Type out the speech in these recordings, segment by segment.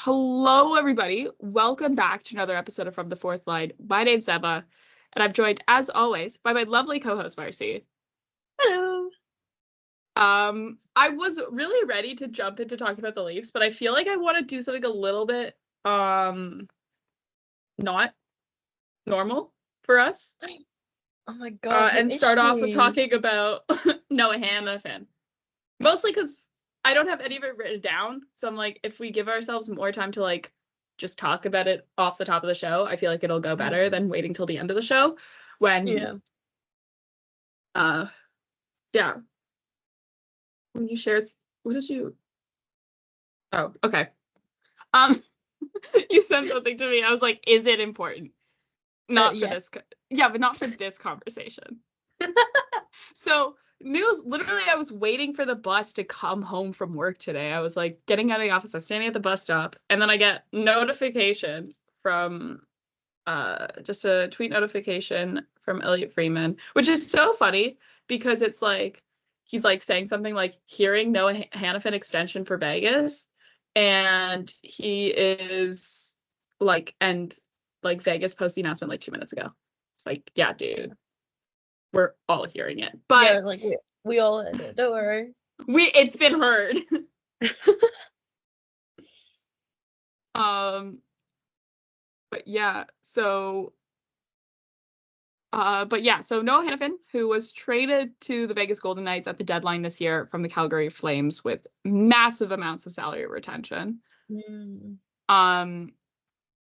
Hello, everybody. Welcome back to another episode of From the Fourth Line. My name's Emma, and I'm joined, as always, by my lovely co-host, Marcie. Hello. I was really ready to jump into talking about the Leafs, but I feel like I want to do something a little bit, not normal for us. Oh my god. And start off with talking about Noah Hanafin. Mostly because I don't have any of it written down, so I'm like, if we give ourselves more time to like just talk about it off the top of the show, I feel like it'll go better than waiting till the end of the show when when you shared, what did you, oh, okay, you sent something to me. I was like, is it important? Not for this, but not for this conversation. So news, literally, I was waiting for the bus to come home from work today. I was like getting out of the office. I was standing at the bus stop, and then I get notification from just a tweet notification from Elliot Freeman, which is so funny because it's like he's like saying something like hearing Noah Hanafin extension for Vegas, and he is like, and like Vegas posted the announcement like 2 minutes ago. It's like, yeah, dude. We're all hearing it, but yeah, like we all heard it. Don't worry. It's been heard. But yeah, so Noah Hanafin, who was traded to the Vegas Golden Knights at the deadline this year from the Calgary Flames with massive amounts of salary retention,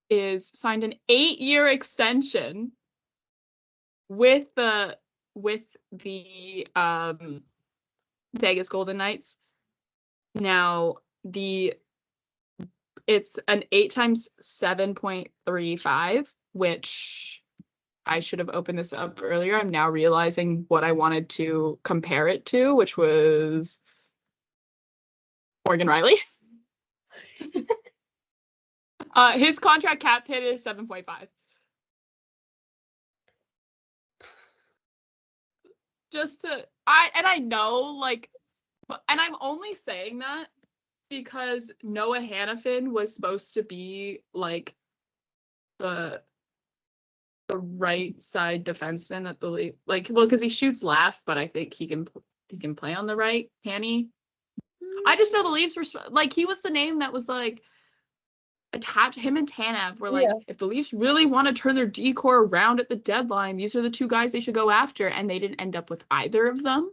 is signed an 8-year extension with the Vegas Golden Knights. Now it's an 8 times 7.35, which I should have opened this up earlier. I'm now realizing what I wanted to compare it to, which was Morgan Riley. His contract cap hit is 7.5. I know, like, and I'm only saying that because Noah Hanafin was supposed to be like the right side defenseman at the league, like, well, because he shoots left, but I think he can play on the right. Can he? I just know the Leafs were like, he was the name that was like attached. Him and Tanev were like, if the Leafs really want to turn their decor around at the deadline, these are the two guys they should go after, and they didn't end up with either of them.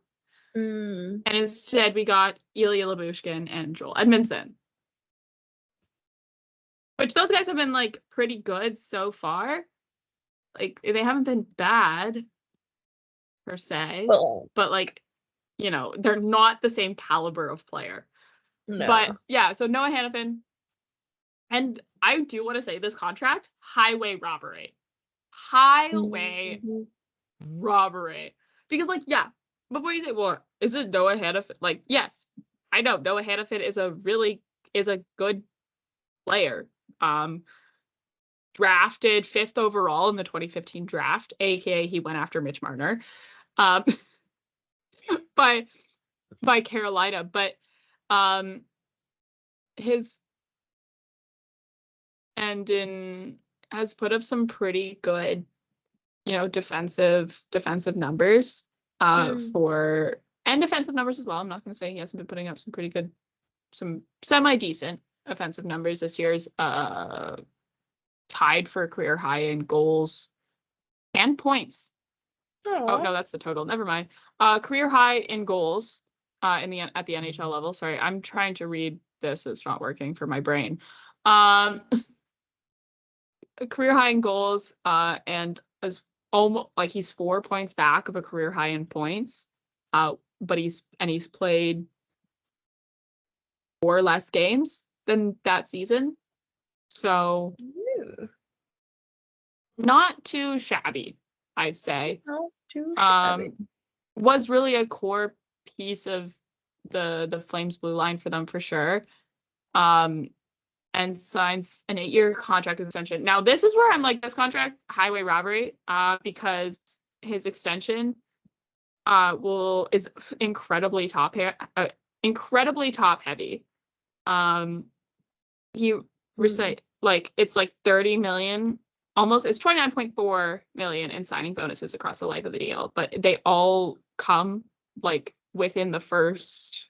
And instead we got Ilya Lyubushkin and Joel Edmondson, which those guys have been like pretty good so far. Like, they haven't been bad per se, but like, you know, they're not the same caliber of player. No. But yeah, so Noah Hanafin. And I do want to say this contract, highway robbery. Robbery. Because, like, yeah, before you say, well, is it Noah Hanafin? Like, yes, I know Noah Hanafin is a good player. Drafted 5th overall in the 2015 draft, aka he went after Mitch Marner, by Carolina. But has put up some pretty good, you know, defensive numbers and defensive numbers as well. I'm not going to say he hasn't been putting up some pretty good, some semi-decent offensive numbers this year's. Tied for a career high in goals and points. Oh no, that's the total. Never mind. Career high in goals at the NHL level. Sorry, I'm trying to read this. It's not working for my brain. Career high in goals and is almost like he's 4 points back of a career high in points. But he's played 4 less games than that season. So not too shabby, I'd say. Not too shabby. Was really a core piece of the Flames blue line for them for sure. And signs an 8-year contract extension. Now, this is where I'm like, this contract, highway robbery, because his extension is incredibly top heavy. He recite like it's like 30 million, almost it's 29.4 million in signing bonuses across the life of the deal, but they all come like within the first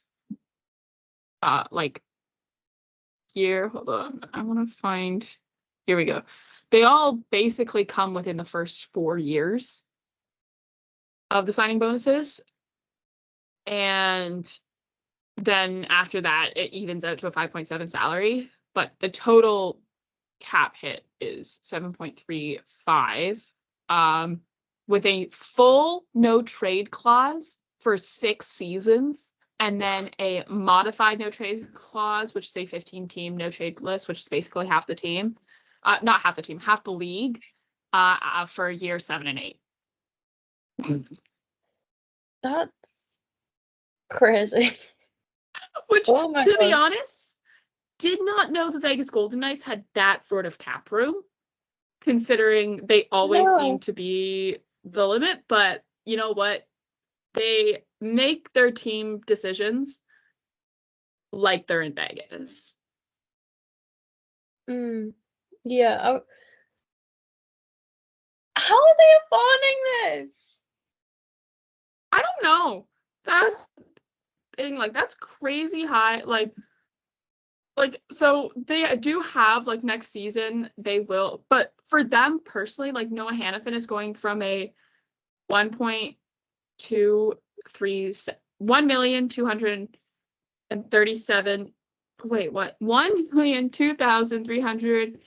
like year. Hold on, I want to find, here we go. They all basically come within the first 4 years of the signing bonuses, and then after that it evens out to a 5.7 salary, but the total cap hit is 7.35 with a full no trade clause for 6 seasons, and then a modified no trade clause, which is a 15-team no trade list, which is basically half the team, not half the team, half the league, for year 7 and 8. That's crazy. Which, Oh my to be God. honest, did not know the Vegas Golden Knights had that sort of cap room, considering they always seem to be the limit. But you know what? They make their team decisions like they're in Vegas. Yeah. How are they affording this? I don't know. That's the thing. Like, that's crazy high. Like, so they do have, like, next season, they will. But for them personally, like, Noah Hanafin is going from a 1,237. Wait, what? 1,002,300.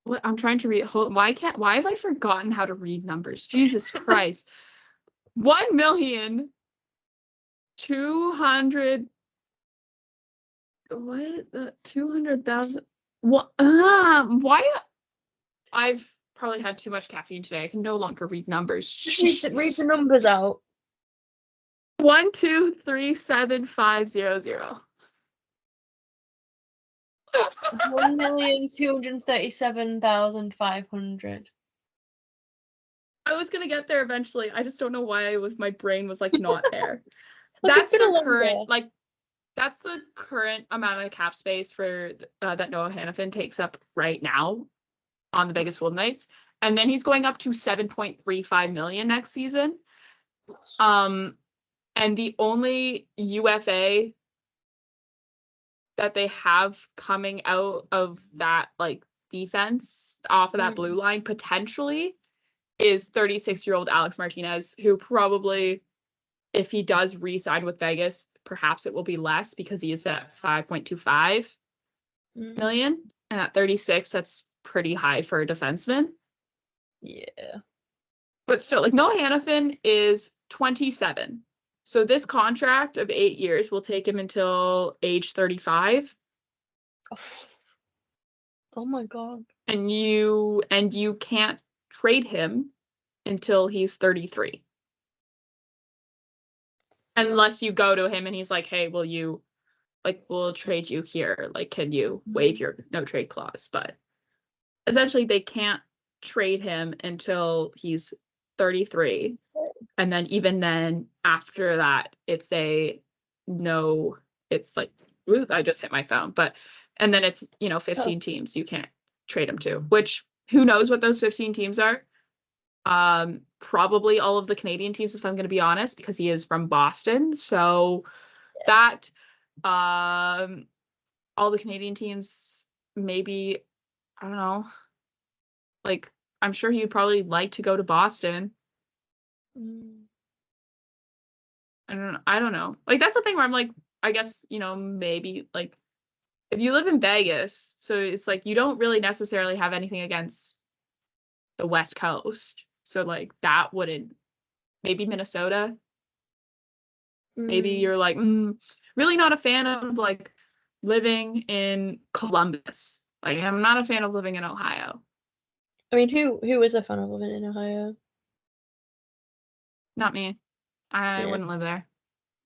What? I'm trying to read. Why have I forgotten how to read numbers? Jesus Christ. 1,200,000. What? 200,000. What? Why? I've probably had too much caffeine today. I can no longer read numbers. Just read the numbers out. 1,237,500. 1,237,500. I was gonna get there eventually. I just don't know why my brain was like not there. Look, That's it's been the a current long day. like that's the current amount of cap space for that Noah Hanafin takes up right now on the Vegas Golden Knights, and then he's going up to 7.35 million next season. And the only UFA that they have coming out of that like defense off of that blue line potentially is 36-year-old Alex Martinez, who probably, if he does re-sign with Vegas, perhaps it will be less because he is at 5.25 million. And at 36, that's pretty high for a defenseman. Yeah. But still, like, Noah Hanafin is 27. So this contract of 8 years will take him until age 35. Oh my God. And you can't trade him until he's 33. Unless you go to him and he's like, hey, we'll trade you here. Like, can you waive your no trade clause? But essentially they can't trade him until he's 33. And then even then after that, it's like, ooh, I just hit my phone. And then it's, 15 teams you can't trade him to, which who knows what those 15 teams are. Probably all of the Canadian teams, if I'm going to be honest, because he is from Boston. So that, all the Canadian teams, maybe, I don't know, like, I'm sure he'd probably like to go to Boston. I don't know. Like, that's the thing where I'm like, I guess, maybe, like, if you live in Vegas, so it's like, you don't really necessarily have anything against the West Coast. So, like, that wouldn't, maybe Minnesota. Maybe you're like, really not a fan of, like, living in Columbus. Like, I'm not a fan of living in Ohio. I mean, who is a fan of living in Ohio? Not me. I wouldn't live there.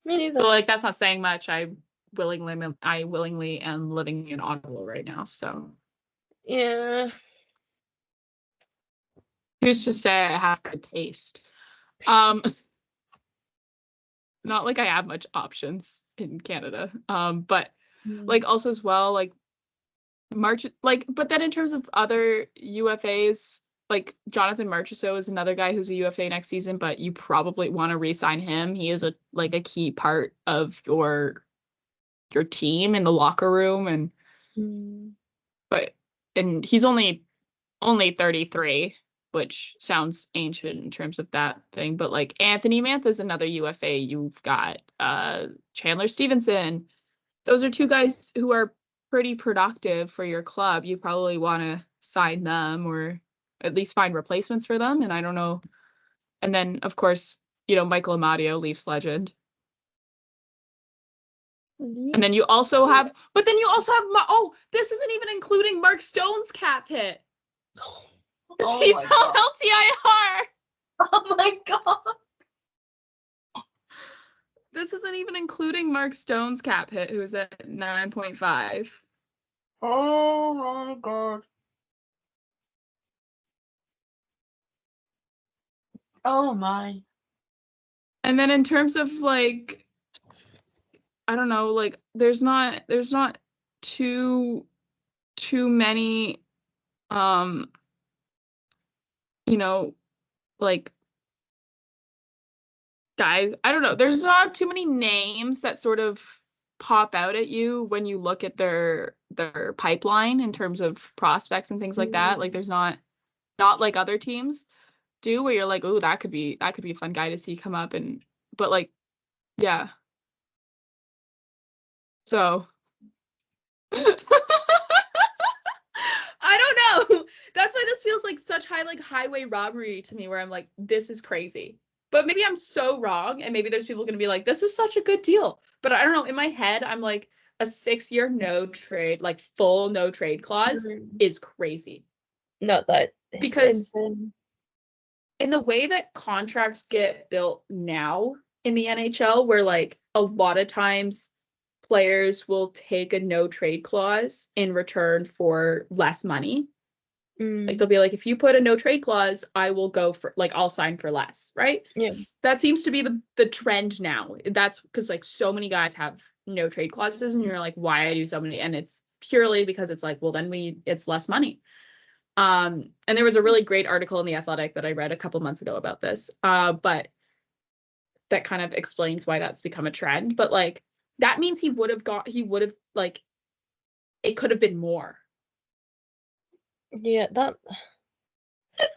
Me neither. But, like, that's not saying much. I willingly am living in Ottawa right now, so. Yeah. Who's to say I have good taste? Not like I have much options in Canada. But like also as well, like but then in terms of other UFAs, like Jonathan Marchessault is another guy who's a UFA next season, but you probably want to re-sign him. He is a key part of your team in the locker room, and he's only 33, which sounds ancient in terms of that thing, but like Anthony Mantha's another UFA. You've got Chandler Stevenson. Those are two guys who are pretty productive for your club. You probably want to sign them or at least find replacements for them. And I don't know. And then, of course, Michael Amadio, Leafs legend. And then you also have, this isn't even including Mark Stone's cap hit. He's on LTIR. Oh my god. This isn't even including Mark Stone's cap hit, who's at 9.5. Oh my god. Oh my. And then in terms of like, I don't know, like there's not too many like guys, I don't know, there's not too many names that sort of pop out at you when you look at their pipeline in terms of prospects and things like that. Like there's not like other teams do where you're like, oh, that could be a fun guy to see come up, but like, yeah. So I don't know. That's why this feels like such highway robbery to me, where I'm like, this is crazy. But maybe I'm so wrong, and maybe there's people going to be like, this is such a good deal. But I don't know. In my head, I'm like, a 6-year no trade, like full no trade clause is crazy. Not that. Because in the way that contracts get built now in the NHL, where like a lot of times players will take a no trade clause in return for less money. Like they'll be like, if you put a no trade clause, I will go for I'll sign for less, right? Yeah. That seems to be the trend now. That's because like so many guys have no trade clauses, and you're like, why I do so many? And it's purely because it's like, well, then it's less money. And there was a really great article in The Athletic that I read a couple months ago about this, but that kind of explains why that's become a trend. But like, that means it could have been more. Yeah, that.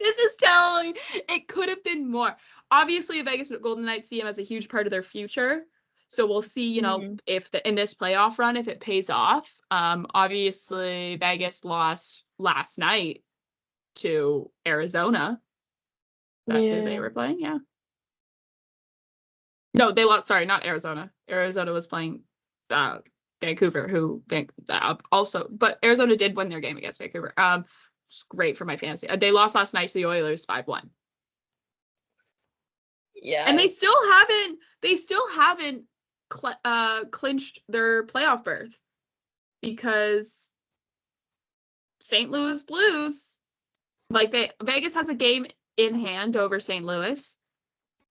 This is telling. It could have been more. Obviously, the Vegas Golden Knights see him as a huge part of their future. So we'll see, if in this playoff run, if it pays off. Obviously, Vegas lost last night to Arizona. That's who they were playing, yeah. No, they lost. Sorry, not Arizona. Arizona was playing Vancouver, also, but Arizona did win their game against Vancouver. It's great for my fantasy. They lost last night to the Oilers 5-1. Yeah. And they still haven't clinched their playoff berth, because St. Louis Blues, Vegas has a game in hand over St. Louis,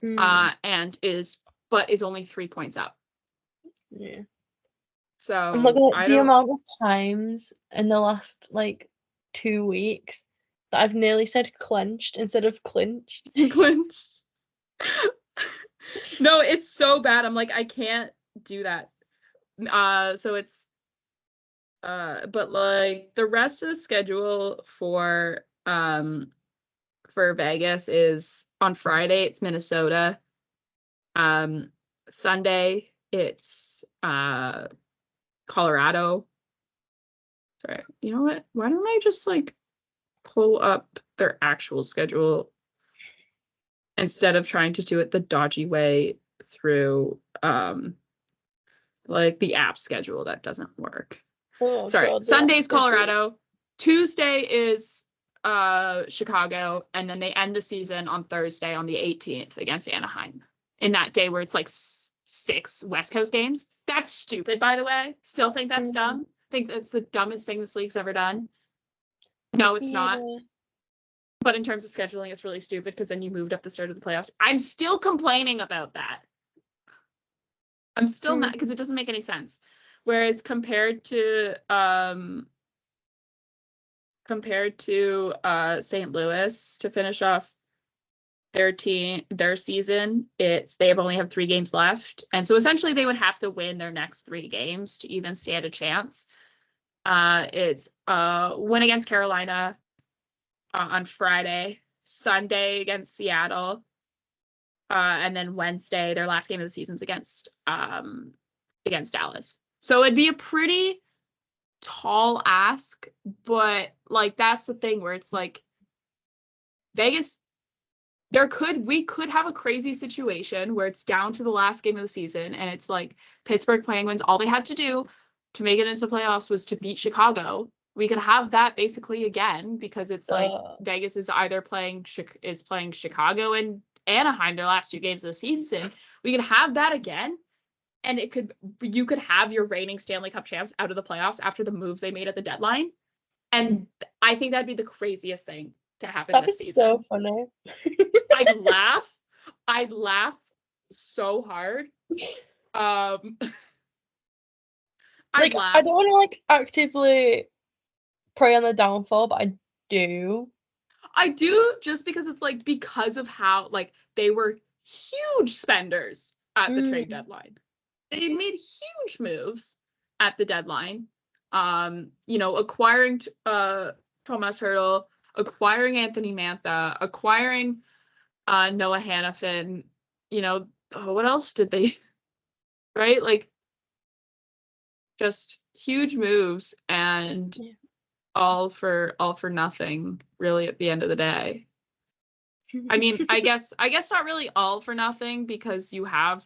and is only 3 points up. Yeah. So I'm looking at the amount of times in the last 2 weeks that I've nearly said clenched instead of clinched. Clinched. No, it's so bad. I'm like, I can't do that. So it's but like the rest of the schedule for Vegas is on Friday it's Minnesota. Sunday it's Colorado. Sorry, you know what? Why don't I just pull up their actual schedule instead of trying to do it the dodgy way through the app schedule? That doesn't work. Oh, sorry. God, Sunday's Colorado. Tuesday is Chicago, and then they end the season on Thursday on the 18th against Anaheim. In that day where it's 6 West Coast games. That's stupid, by the way. Still think that's dumb. Think that's the dumbest thing this league's ever done. No, it's not. But in terms of scheduling, it's really stupid, because then you moved up the start of the playoffs. I'm still complaining about that. I'm still not, because it doesn't make any sense. Whereas compared to compared to St. Louis to finish off their season. They only have 3 games left, and so essentially they would have to win their next 3 games to even stand a chance. It's win against Carolina on Friday, Sunday against Seattle, and then Wednesday their last game of the season's against Dallas. So it'd be a pretty tall ask, but like that's the thing where it's like Vegas, we could have a crazy situation where it's down to the last game of the season and it's like Pittsburgh Penguins, all they had to do to make it into the playoffs was to beat Chicago. We could have that basically again because it's like Vegas is either playing Chicago and Anaheim their last 2 games of the season. We could have that again. And you could have your reigning Stanley Cup champs out of the playoffs after the moves they made at the deadline. And I think that'd be the craziest thing to happen this season. That'd be so funny. I'd laugh so hard. I don't want to like actively prey on the downfall, but I do. I do, just because it's like because of how like they were huge spenders at the trade deadline. They made huge moves at the deadline. Acquiring Thomas Hertl, acquiring Anthony Mantha, acquiring Noah Hanafin. What else did they? Right, like just huge moves and all for nothing. Really, at the end of the day. I mean, I guess not really all for nothing because you have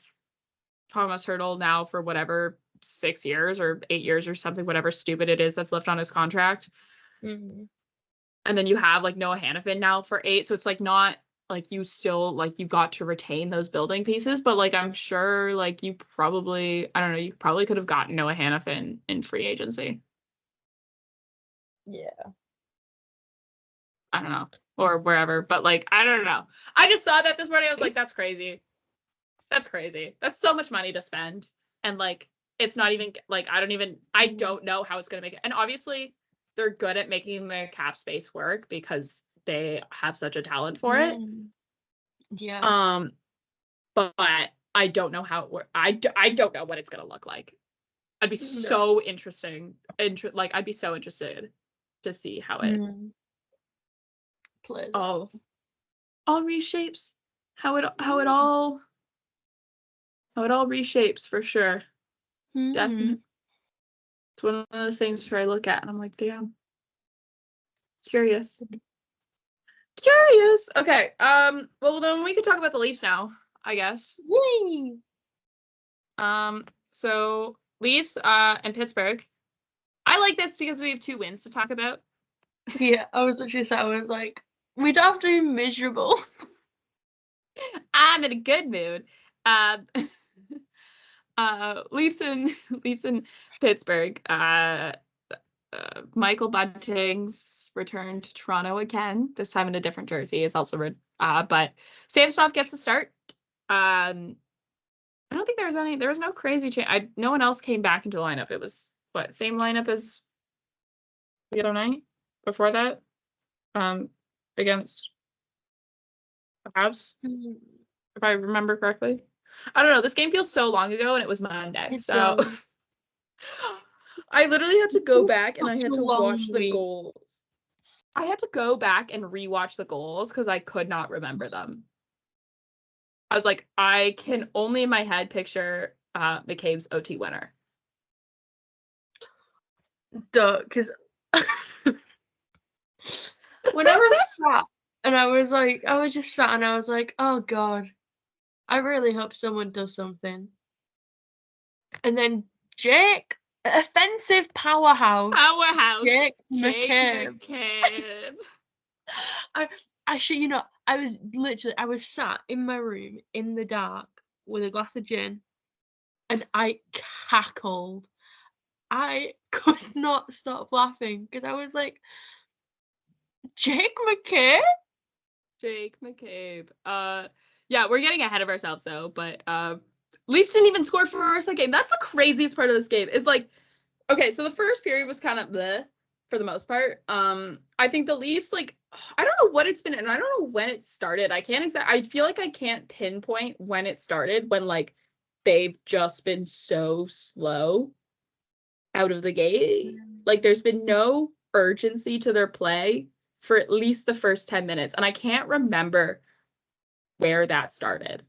Thomas Hertl now for whatever 6 years or 8 years or something, whatever stupid it is that's left on his contract. Mm-hmm. And then you have like Noah Hanafin now for 8. So it's like not like you still like you got to retain those building pieces, but like I'm sure like you probably could have gotten Noah Hanafin in free agency. Yeah. I don't know. Or wherever, but like I don't know. I just saw that this morning. I was like, that's crazy. That's crazy. That's so much money to spend. And like, it's not even like, I don't know how it's going to make it. And obviously they're good at making the cap space work because they have such a talent for it. Yeah. But I don't know how it works. I don't know what it's going to look like. I'd be so interested to see how it plays all reshapes. How it all reshapes for sure. Definitely. It's one of those things where I look at and I'm like, damn. Curious. Okay. Well then we could talk about the Leafs now, I guess. Yay! So Leafs and Pittsburgh. I like this because we have 2 wins to talk about. Yeah, I was like, we don't have to be miserable. I'm in a good mood. Leafs and Pittsburgh. Michael Bunting's returned to Toronto again, this time in a different jersey. It's also but Samsonov gets the start. I don't think there was no crazy change. No one else came back into the lineup. It was same lineup as the other night before that, against the Habs, if I remember correctly. I don't know. This game feels so long ago, and it was Monday. So I literally had to go back and I had to watch the goals. I had to go back and rewatch the goals because I could not remember them. I was like, I can only in my head picture McCabe's OT winner. Duh, because when I was sat and I was just sat and I was like, oh God, I really hope someone does something. And then Jake, offensive powerhouse. Jake McCabe. I was sat in my room in the dark with a glass of gin and I cackled. I could not stop laughing because I was like, Jake McCabe? Jake McCabe. Yeah, we're getting ahead of ourselves though, but Leafs didn't even score for our second game. That's the craziest part of this game. Is like, okay, so the first period was kind of bleh, for the most part. I think the Leafs, like, I don't know what it's been, and I don't know when it started. I feel like I can't pinpoint when it started, when like they've just been so slow out of the gate. Like there's been no urgency to their play for at least the first 10 minutes. And I can't remember where that started.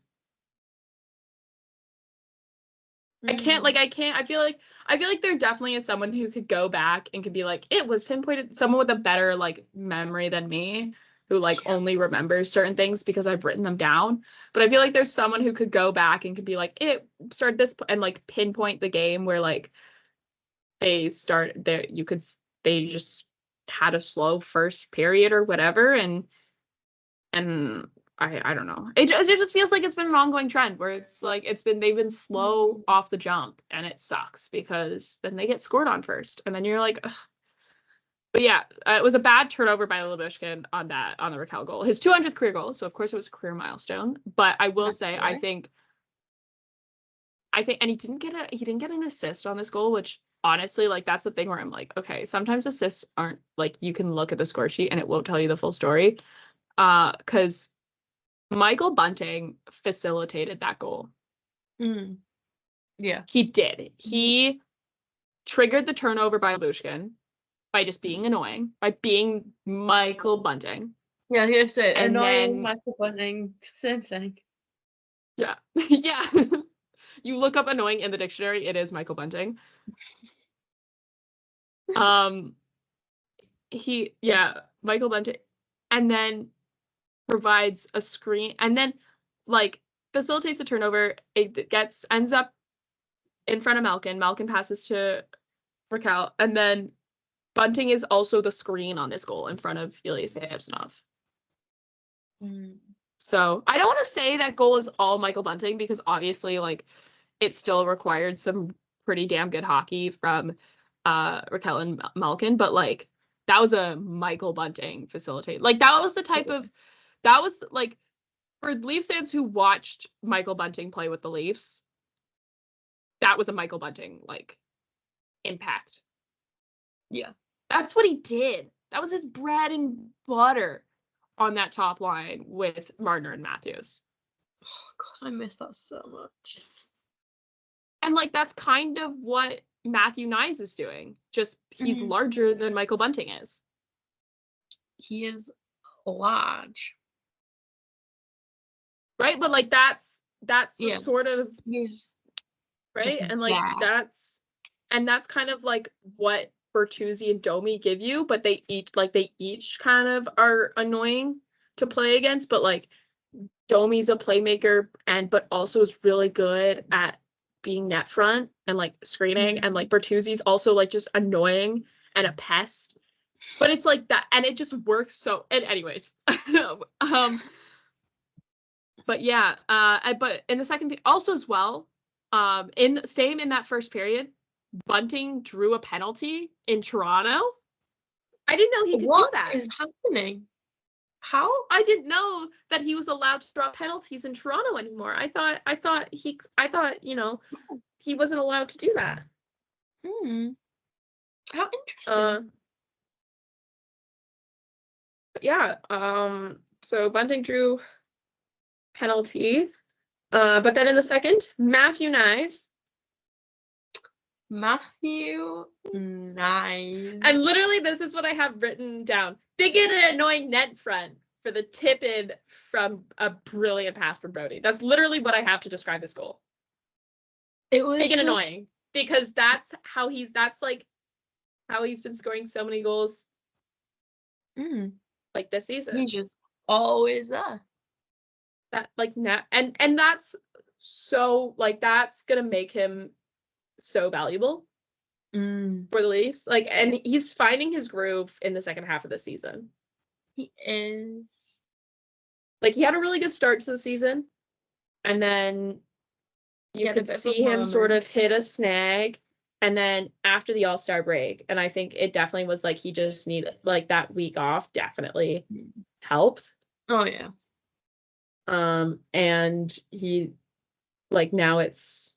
I feel like there definitely is someone who could go back and could be like, it was pinpointed, someone with a better like memory than me, who like only remembers certain things because I've written them down. But I feel like there's someone who could go back and could be like, it started this, and like pinpoint the game where like they just had a slow first period or whatever, and I don't know. It just feels like it's been an ongoing trend where it's like they've been slow off the jump, and it sucks because then they get scored on first, and then you're like, ugh. But yeah, it was a bad turnover by Lyubushkin on the Raquel goal, his 200th career goal. So of course it was a career milestone. But I will say, I think, and he didn't get an assist on this goal, which honestly, like, that's the thing where I'm like, okay, sometimes assists aren't like, you can look at the score sheet and it won't tell you the full story. Because Michael Bunting facilitated that goal. Yeah. He did. He triggered the turnover by Lyubushkin by just being annoying, by being Michael Bunting. Yeah, here's it. And annoying then Michael Bunting, same thing. Yeah. Yeah. You look up annoying in the dictionary, it is Michael Bunting. Michael Bunting, and then provides a screen, and then like facilitates the turnover. It ends up in front of Malkin. Malkin passes to Raquel, and then Bunting is also the screen on this goal in front of Ilya Samsonov. So I don't want to say that goal is all Michael Bunting, because obviously, like, it still required some pretty damn good hockey from Raquel and Malkin, but like that was a Michael Bunting facilitate. Like that was like, for Leafs fans who watched Michael Bunting play with the Leafs, that was a Michael Bunting like impact. Yeah. That's what he did. That was his bread and butter on that top line with Marner and Matthews. Oh God, I miss that so much. And like that's kind of what Matthew Knies is doing. Just he's larger than Michael Bunting is. He is large. Right? But like that's the sort of, he's right? And like that's kind of like what Bertuzzi and Domi give you, but they each kind of are annoying to play against, but like Domi's a playmaker but also is really good at being net front and like screening, and like Bertuzzi's also like just annoying and a pest. But it's like that, and it just works so. And anyways, but yeah, but in the second also as well, in that first period, Bunting drew a penalty in Toronto. I didn't know he could do that. What is happening? How? I didn't know that he was allowed to draw penalties in Toronto anymore. I thought he wasn't allowed to do that. How interesting. Yeah. So Bunting drew penalty. But then in the second, Matthew Knies. And literally, this is what I have written down. They get an annoying net front for the tip in from a brilliant pass from Brody. That's literally what I have to describe this goal. It was big and annoying, because that's how he's been scoring so many goals like this season. He's just always there. That like now, and that's so like that's gonna make him so valuable for the Leafs. Like, and he's finding his groove in the second half of the season. He is. Like, he had a really good start to the season, and then you could see him sort of hit a snag, and then after the All-Star break, and I think it definitely was like he just needed, like, that week off definitely helped. Oh yeah. And he, like, now it's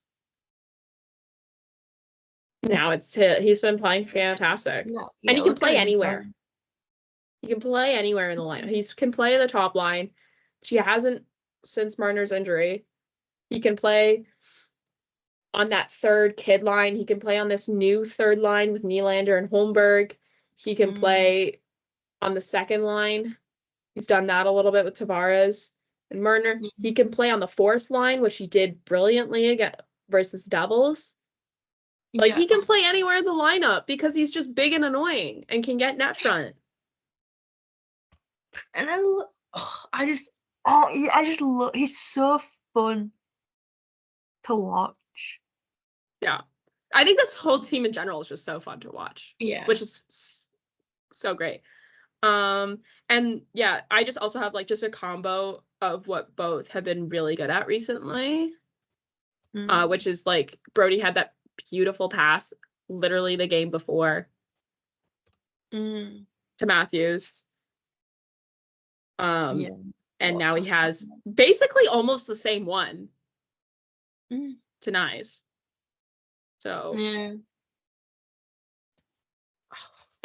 Now he's been playing fantastic. No, And he can play look at him. anywhere. He can play anywhere in the line. He can play the top line. She hasn't since Marner's injury. He can play on that third kid line. He can play on this new third line with Nylander and Holmberg. He can play on the second line. He's done that a little bit with Tavares and Marner. He can play on the fourth line, which he did brilliantly again versus Devils. Like, he can play anywhere in the lineup because he's just big and annoying and can get net front. And I just love. He's so fun to watch. Yeah, I think this whole team in general is just so fun to watch. Yeah, which is so great. And yeah, I just also have like just a combo of what both have been really good at recently. Which is like Brody had that beautiful pass literally the game before to Matthews. And now he has basically almost the same one to Nyes. So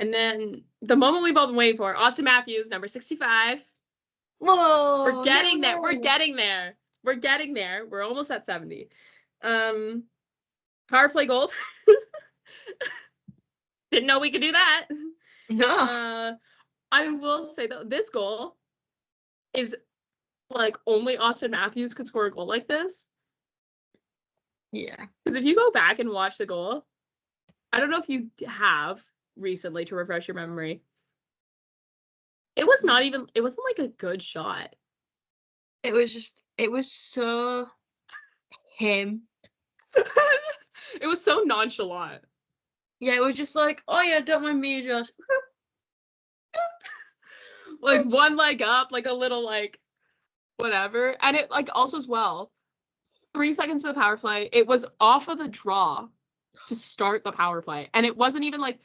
and then the moment we've all been waiting for, Austin Matthews, number 65. Whoa! We're getting there. We're getting there. We're getting there. We're almost at 70. Power play goal. Didn't know we could do that. No. I will say though, this goal is like only Austin Matthews could score a goal like this. Yeah. Because if you go back and watch the goal, I don't know if you have recently to refresh your memory. It wasn't like a good shot. It was so him. It was so nonchalant. Yeah, it was just like, oh yeah, don't mind me, just like one leg up, like a little like whatever. And it like also as well, 3 seconds to the power play, it was off of the draw to start the power play. And it wasn't even like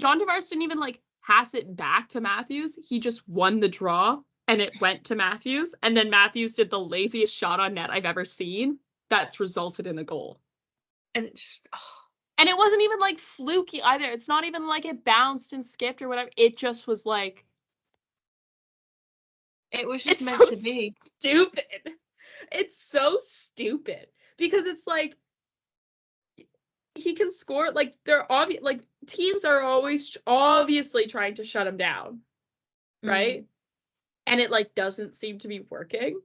John Tavares didn't even like pass it back to Matthews. He just won the draw and it went to Matthews. And then Matthews did the laziest shot on net I've ever seen. That's resulted in a goal. And it just and it wasn't even like fluky either. It's not even like it bounced and skipped or whatever. It just was like it was just meant to be. Stupid. It's so stupid because it's like he can score, like they're obvious, like teams are always obviously trying to shut him down, right? And it like doesn't seem to be working.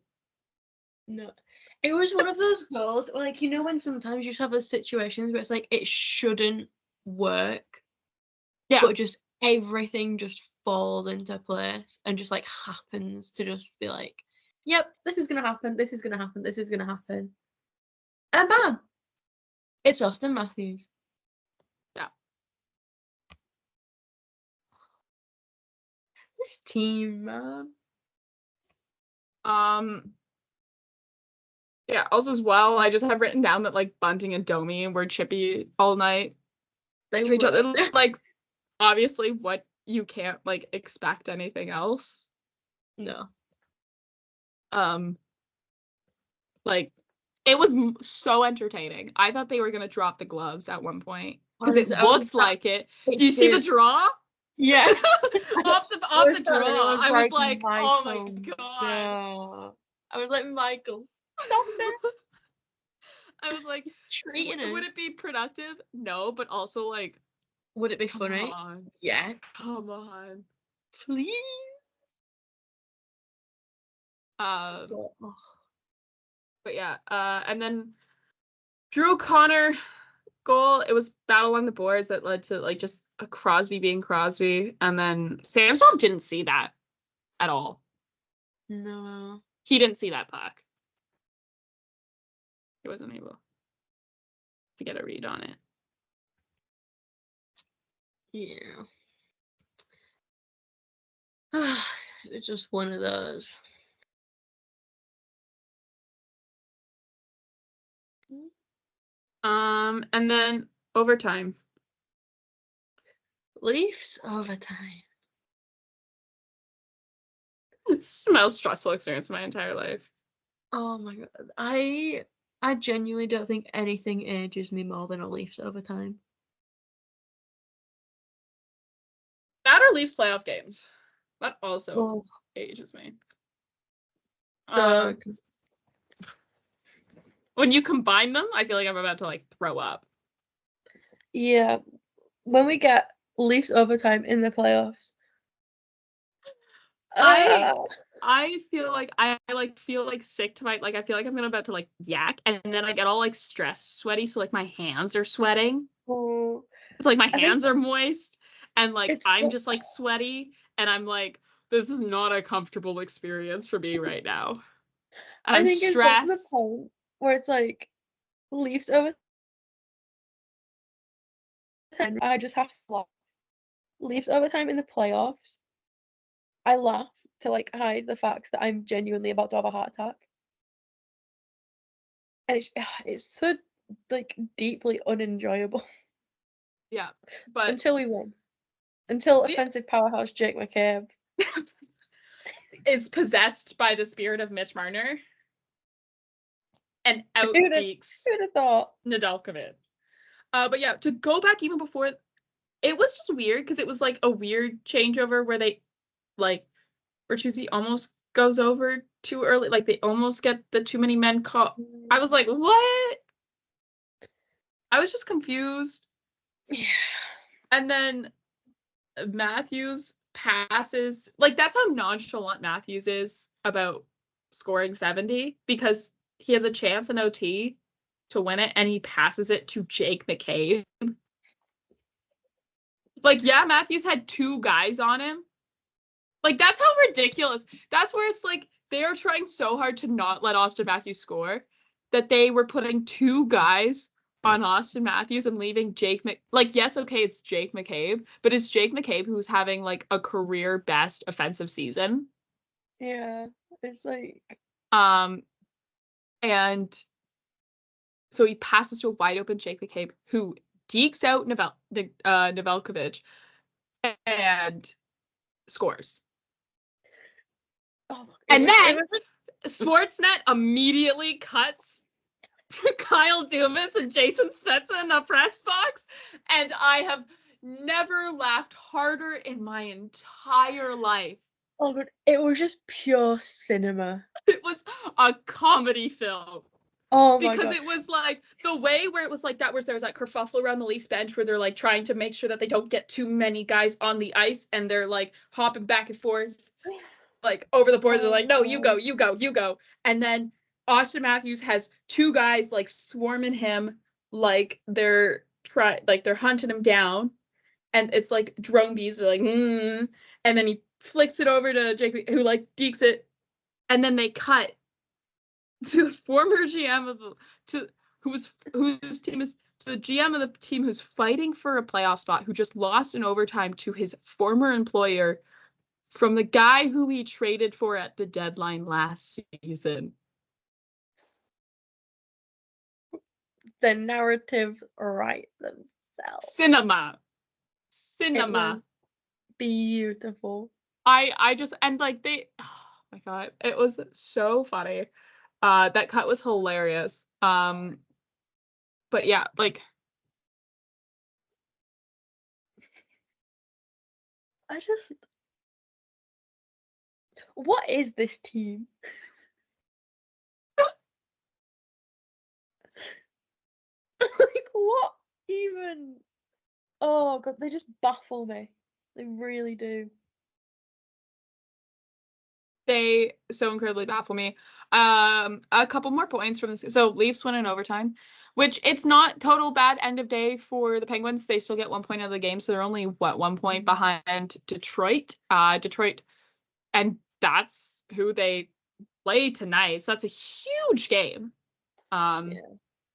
No, it was one of those goals, like, you know, when sometimes you just have those situations where it's like it shouldn't work, but just everything just falls into place and just like happens to just be like, yep, this is gonna happen, this is gonna happen, this is gonna happen, and bam, it's Austin Matthews. Yeah. This team, man. Yeah, also as well, I just have written down that like Bunting and Domi were chippy all night to each other. Like, obviously what you can't like expect anything else. No. Like, it was so entertaining. I thought they were gonna drop the gloves at one point because it looked like it. Do you see the draw? Yeah. off the draw. I was like, oh my god. No. I was like, Michael, stop it. I was like, treating would it be productive? No, but also like, would it be funny? On. Yeah. Come on. Please. But yeah, and then Drew O'Connor goal. It was battle on the boards that led to like just a Crosby being Crosby, and then Samsonov didn't see that at all. No, he didn't see that puck. He wasn't able to get a read on it. Yeah. It's just one of those. And then overtime. Leafs overtime. It's the most stressful experience of my entire life. Oh my god. I genuinely don't think anything ages me more than a Leafs overtime. That or Leafs playoff games. That also Well, ages me. the When you combine them, I feel like I'm about to like throw up. yeah, when we get Leafs overtime in the playoffs, I feel like I like feel like sick to my like I feel like I'm about to like yak, and then I get all like stressed, sweaty, so like my hands are sweating. oh, It's like my I think hands are moist, and like it's I'm just like sweaty, and I'm like, this is not a comfortable experience for me right now. And I I'm think it's got to the stressed. point where it's like Leafs overtime. I just have to laugh. Leafs overtime in the playoffs. I laugh to like hide the fact that I'm genuinely about to have a heart attack. And it's so like deeply unenjoyable Yeah, but until we win. Until the offensive powerhouse Jake McCabe is possessed by the spirit of Mitch Marner and out who'd geeks have thought? Nadalkovich. But yeah, to go back even before, it was just weird because it was like a weird changeover where they like Bertuzzi almost goes over too early, like they almost get the too many men call. I was like, what? I was just confused. Yeah. And then Matthews passes, like that's how nonchalant Matthews is about scoring 70 because he has a chance in OT to win it and he passes it to Jake McCabe. Like, yeah, Matthews had two guys on him. Like, that's how ridiculous. That's where it's like they're trying so hard to not let Austin Matthews score that they were putting two guys on Austin Matthews and leaving like, yes, okay, it's Jake McCabe, but it's Jake McCabe who's having like a career best offensive season. Yeah. It's like And so he passes to a wide open Jake McCabe who dekes out Nevelkovich and scores. oh, And then it was like Sportsnet immediately cuts to Kyle Dumas and Jason Spezza in the press box, and I have never laughed harder in my entire life. oh god, it was just pure cinema. It was a comedy film. Oh my Because god. it was like the way where it was like that, where there was that kerfuffle around the Leafs bench where they're like trying to make sure that they don't get too many guys on the ice and they're like hopping back and forth like over the boards. They're like, no, you go, you go, you go. And then Austin Matthews has two guys like swarming him, like they're they're hunting him down, and it's like drone bees. They're like, and then he flicks it over to Jake, who like dekes it, and then they cut to the former GM of the whose team is to the GM of the team who's fighting for a playoff spot, who just lost in overtime to his former employer from the guy who he traded for at the deadline last season. The narratives write themselves. Cinema. It was beautiful. I just and like they oh my god, it was so funny. That cut was hilarious. But yeah, like I just what is this team? Like what even? Oh god, they just baffle me. They really do. they so incredibly baffle me. A couple more points from this. So Leafs win in overtime, which it's not total bad end of day for the Penguins. They still get 1 point out of the game, so they're only 1 point behind Detroit. Detroit, and that's who they play tonight. So that's a huge game. Yeah.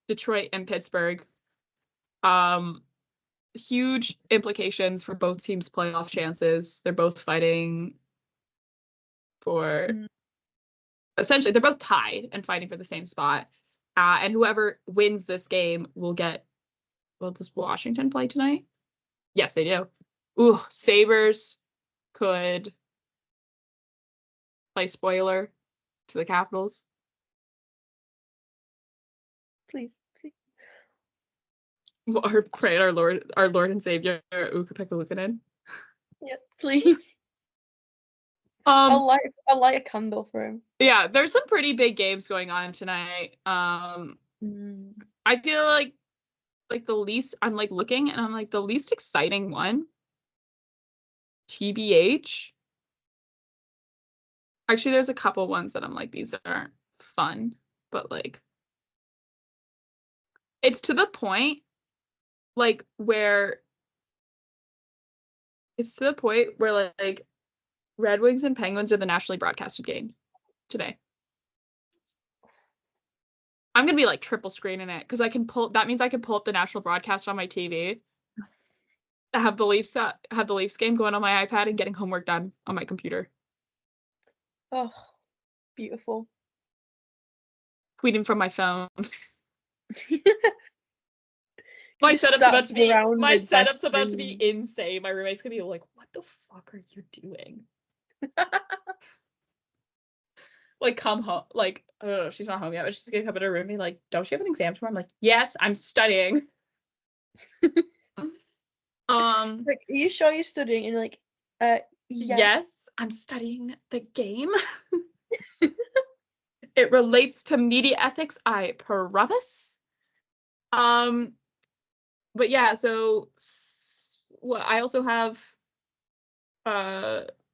Detroit and Pittsburgh. Huge implications for both teams' playoff chances. They're both fighting for essentially, they're both tied and fighting for the same spot. And whoever wins this game will get. Well, does Washington play tonight? Yes, they do. Ooh, Sabres could play spoiler to the Capitals. please. Or pray our Lord and Savior, Ukko-Pekka Luukkonen. Yeah, please. I'll light a candle for him. Yeah, there's some pretty big games going on tonight. I feel like the least, I'm like looking and I'm like the least exciting one, TBH. Actually, there's a couple ones that I'm like, these aren't fun, but like it's to the point like where like Red Wings and Penguins are the nationally broadcasted game today. I'm gonna be like triple screening it because that means I can pull up the national broadcast on my TV. Have the Leafs game going on my iPad and getting homework done on my computer. Oh, beautiful. Tweeting from my phone. My setup's about to be insane. My roommate's gonna be like, "What the fuck are you doing?" Like, come home. Like, I don't know, she's not home yet, but she's gonna come in her room and be like, "Don't you have an exam tomorrow?" I'm like, "Yes, I'm studying." Like, are you sure you're studying? And like, yes, I'm studying the game. It relates to media ethics, I promise. But yeah, so I also have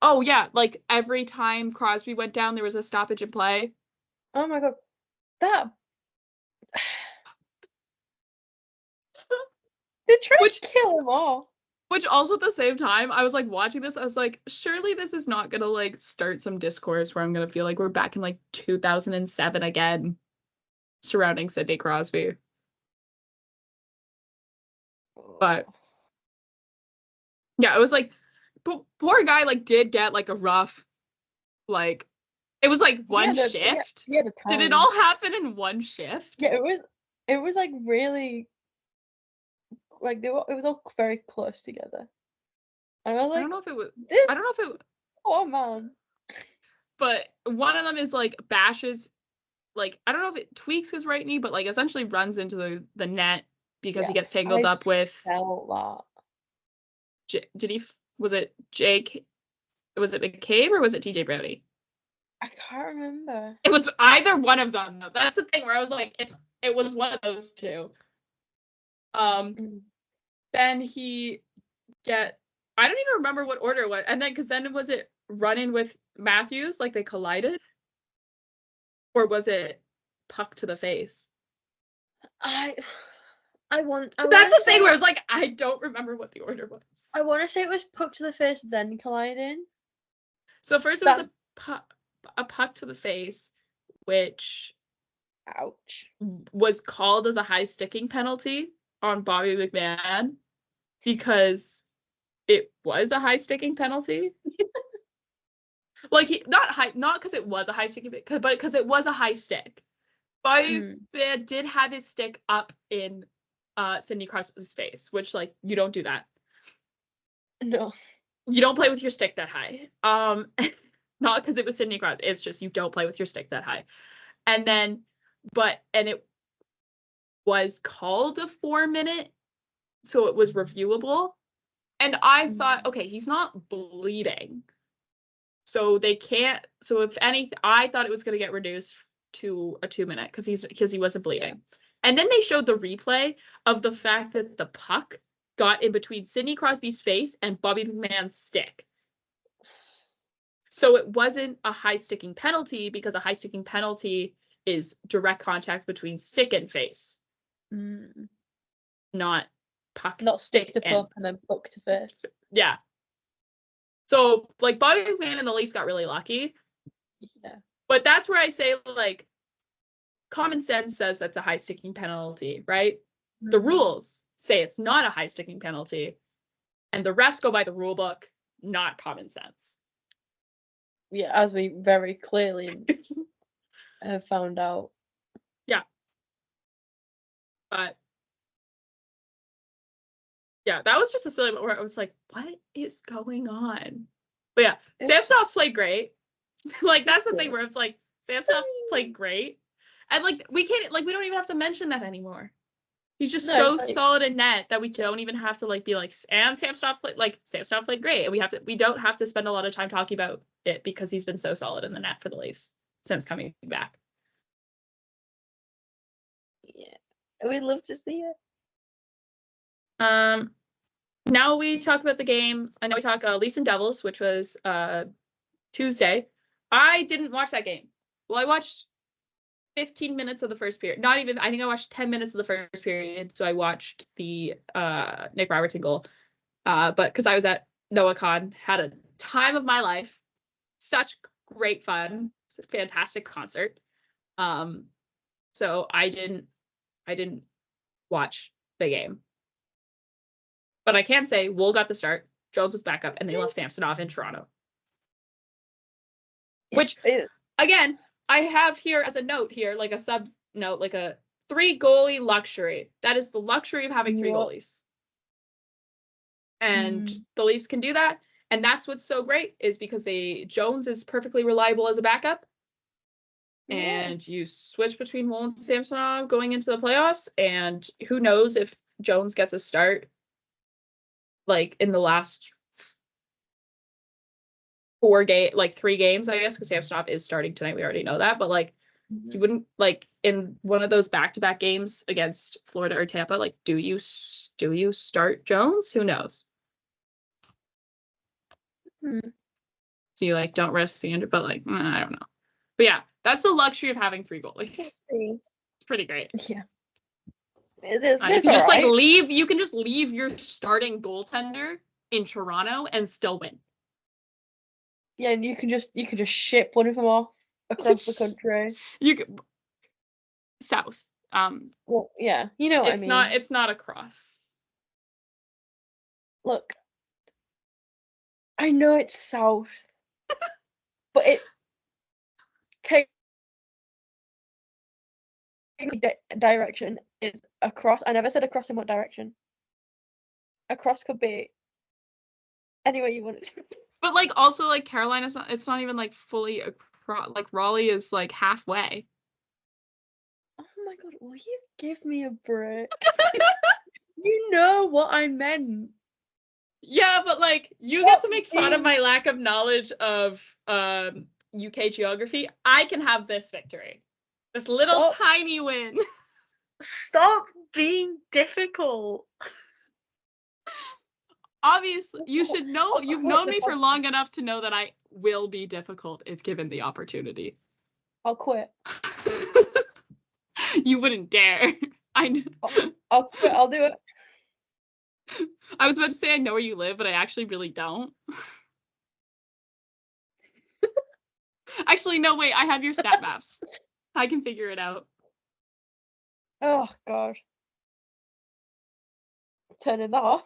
oh yeah, like every time Crosby went down, there was a stoppage in play. Oh my god, that they tried to kill him all. Which also at the same time, I was like watching this, I was like, surely this is not gonna like start some discourse where I'm gonna feel like we're back in like 2007 again surrounding Sidney Crosby. But yeah, it was like poor guy like did get like a rough, like it was like one shift. Did it all happen in one shift? Yeah, it was like really like it was all very close together. And I was like, I don't know if it oh man. But one of them is like bashes, like I don't know if it tweaks his right knee, but like essentially runs into the net because he gets tangled up with. Felt that. Was it Jake? Was it McCabe or was it TJ Brody? I can't remember. It was either one of them though. That's the thing where I was like, it was one of those two. Then I don't even remember what order it was. And then was it run-in with Matthews, like they collided? Or was it puck to the face? That's the thing where it's like, I don't remember what the order was. I want to say it was puck to the face, then colliding. So first it was a puck to the face, which ouch, was called as a high sticking penalty on Bobby McMahon because it was a high sticking penalty. Like not because it was a high sticking, but because it was a high stick. Bobby McMahon did have his stick up in Sidney Crosby's face, which like you don't do that. No. You don't play with your stick that high. Not because it was Sidney Crosby. It's just you don't play with your stick that high. And then, it was called a 4-minute, so it was reviewable. And I thought, okay, he's not bleeding. So they can't, so if anything, I thought it was going to get reduced to a 2-minute because he wasn't bleeding. Yeah. And then they showed the replay of the fact that the puck got in between Sidney Crosby's face and Bobby McMahon's stick. So it wasn't a high sticking penalty because a high sticking penalty is direct contact between stick and face. Not puck. Not stick to puck and then puck to face. Yeah. So like Bobby McMahon and the Leafs got really lucky. Yeah. But that's where I say like common sense says that's a high sticking penalty, right? The rules say it's not a high sticking penalty. And the refs go by the rule book, not common sense. Yeah, as we very clearly have found out. Yeah. But yeah, that was just a silly moment where I was like, what is going on? But yeah, Samsonov played great. Like, that's the thing where it's like, Samsonov played great. And like we can't we don't even have to mention that anymore. He's just No, so it's like- solid in net that we don't even have to like be like, and Samsonov played great, and we don't have to spend a lot of time talking about it because he's been so solid in the net for the Leafs since coming back. Yeah, we'd love to see it. Now we talk about the game. And now we talk Leafs and Devils, which was Tuesday. I didn't watch that game. Well, I watched 15 minutes of the first period. Not even, I think I watched 10 minutes of the first period. So I watched the Nick Robertson goal. But because I was at NoahCon, had a time of my life. Such great fun. It's a fantastic concert. So I didn't watch the game. But I can say Wool got the start, Jones was back up, and they left Samsonov in Toronto. Which, again, I have here as a note here, like a sub note, like a 3-goalie luxury. That is the luxury of having 3 goalies. And the Leafs can do that. And that's what's so great, is because Jones is perfectly reliable as a backup. And you switch between Wool and Samsonov going into the playoffs. And who knows if Jones gets a start like in the last 3 games, I guess, because Samsonov is starting tonight. We already know that, but like you wouldn't like in one of those back-to-back games against Florida or Tampa. Like, do you start Jones? Who knows? So you like don't risk the injury, but like I don't know. But yeah, that's the luxury of having 3 goalies. It's pretty great. Yeah. It's you can just like leave. You can just leave your starting goaltender in Toronto and still win. Yeah, and you can just ship one of them off across the country. You could south. Well, yeah, you know what I mean. It's not across. Look, I know it's south, but it takes direction is across. I never said across in what direction. Across could be anywhere you want it to. But like also like Carolina's not. It's not even like fully across. Like Raleigh is like halfway. Oh my god! Will you give me a break? You know what I meant. Yeah, but like you get to make fun of my lack of knowledge of UK geography. I can have this victory. This little tiny win. Stop being difficult. Obviously, you should know. You've known me for long enough to know that I will be difficult if given the opportunity. I'll quit. You wouldn't dare. I know. I'll quit. I'll do it. I was about to say I know where you live, but I actually really don't. Actually, no, wait. I have your stat maps. I can figure it out. Oh, God. Turning that off.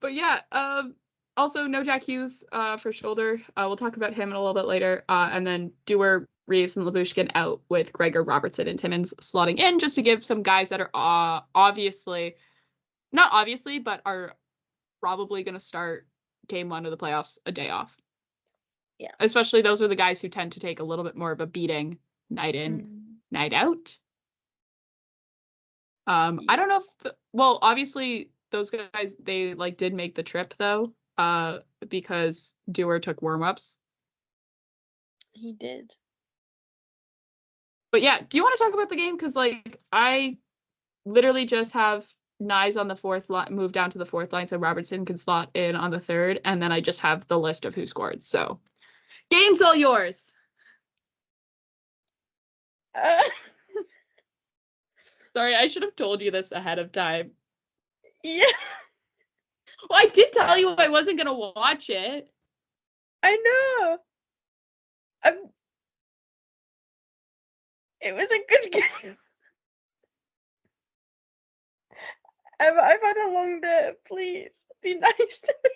But yeah, also no Jack Hughes for shoulder. We'll talk about him in a little bit later. And then Dewar, Reeves, and Lyubushkin out with Gregor, Robertson, and Timmins slotting in just to give some guys that are not obviously, but are probably going to start game 1 of the playoffs a day off. Yeah. Especially those are the guys who tend to take a little bit more of a beating night in, night out. I don't know if obviously those guys, they like did make the trip though, because Dewar took warm-ups. He did. But yeah, do you want to talk about the game? Because like I literally just have Nyes on the 4th line, move down to the 4th line so Robertson can slot in on the 3rd, and then I just have the list of who scored. So game's all yours. Sorry, I should have told you this ahead of time. Yeah. Well, I did tell you I wasn't going to watch it. I know. It was a good game. I've had a long day. Please be nice to me.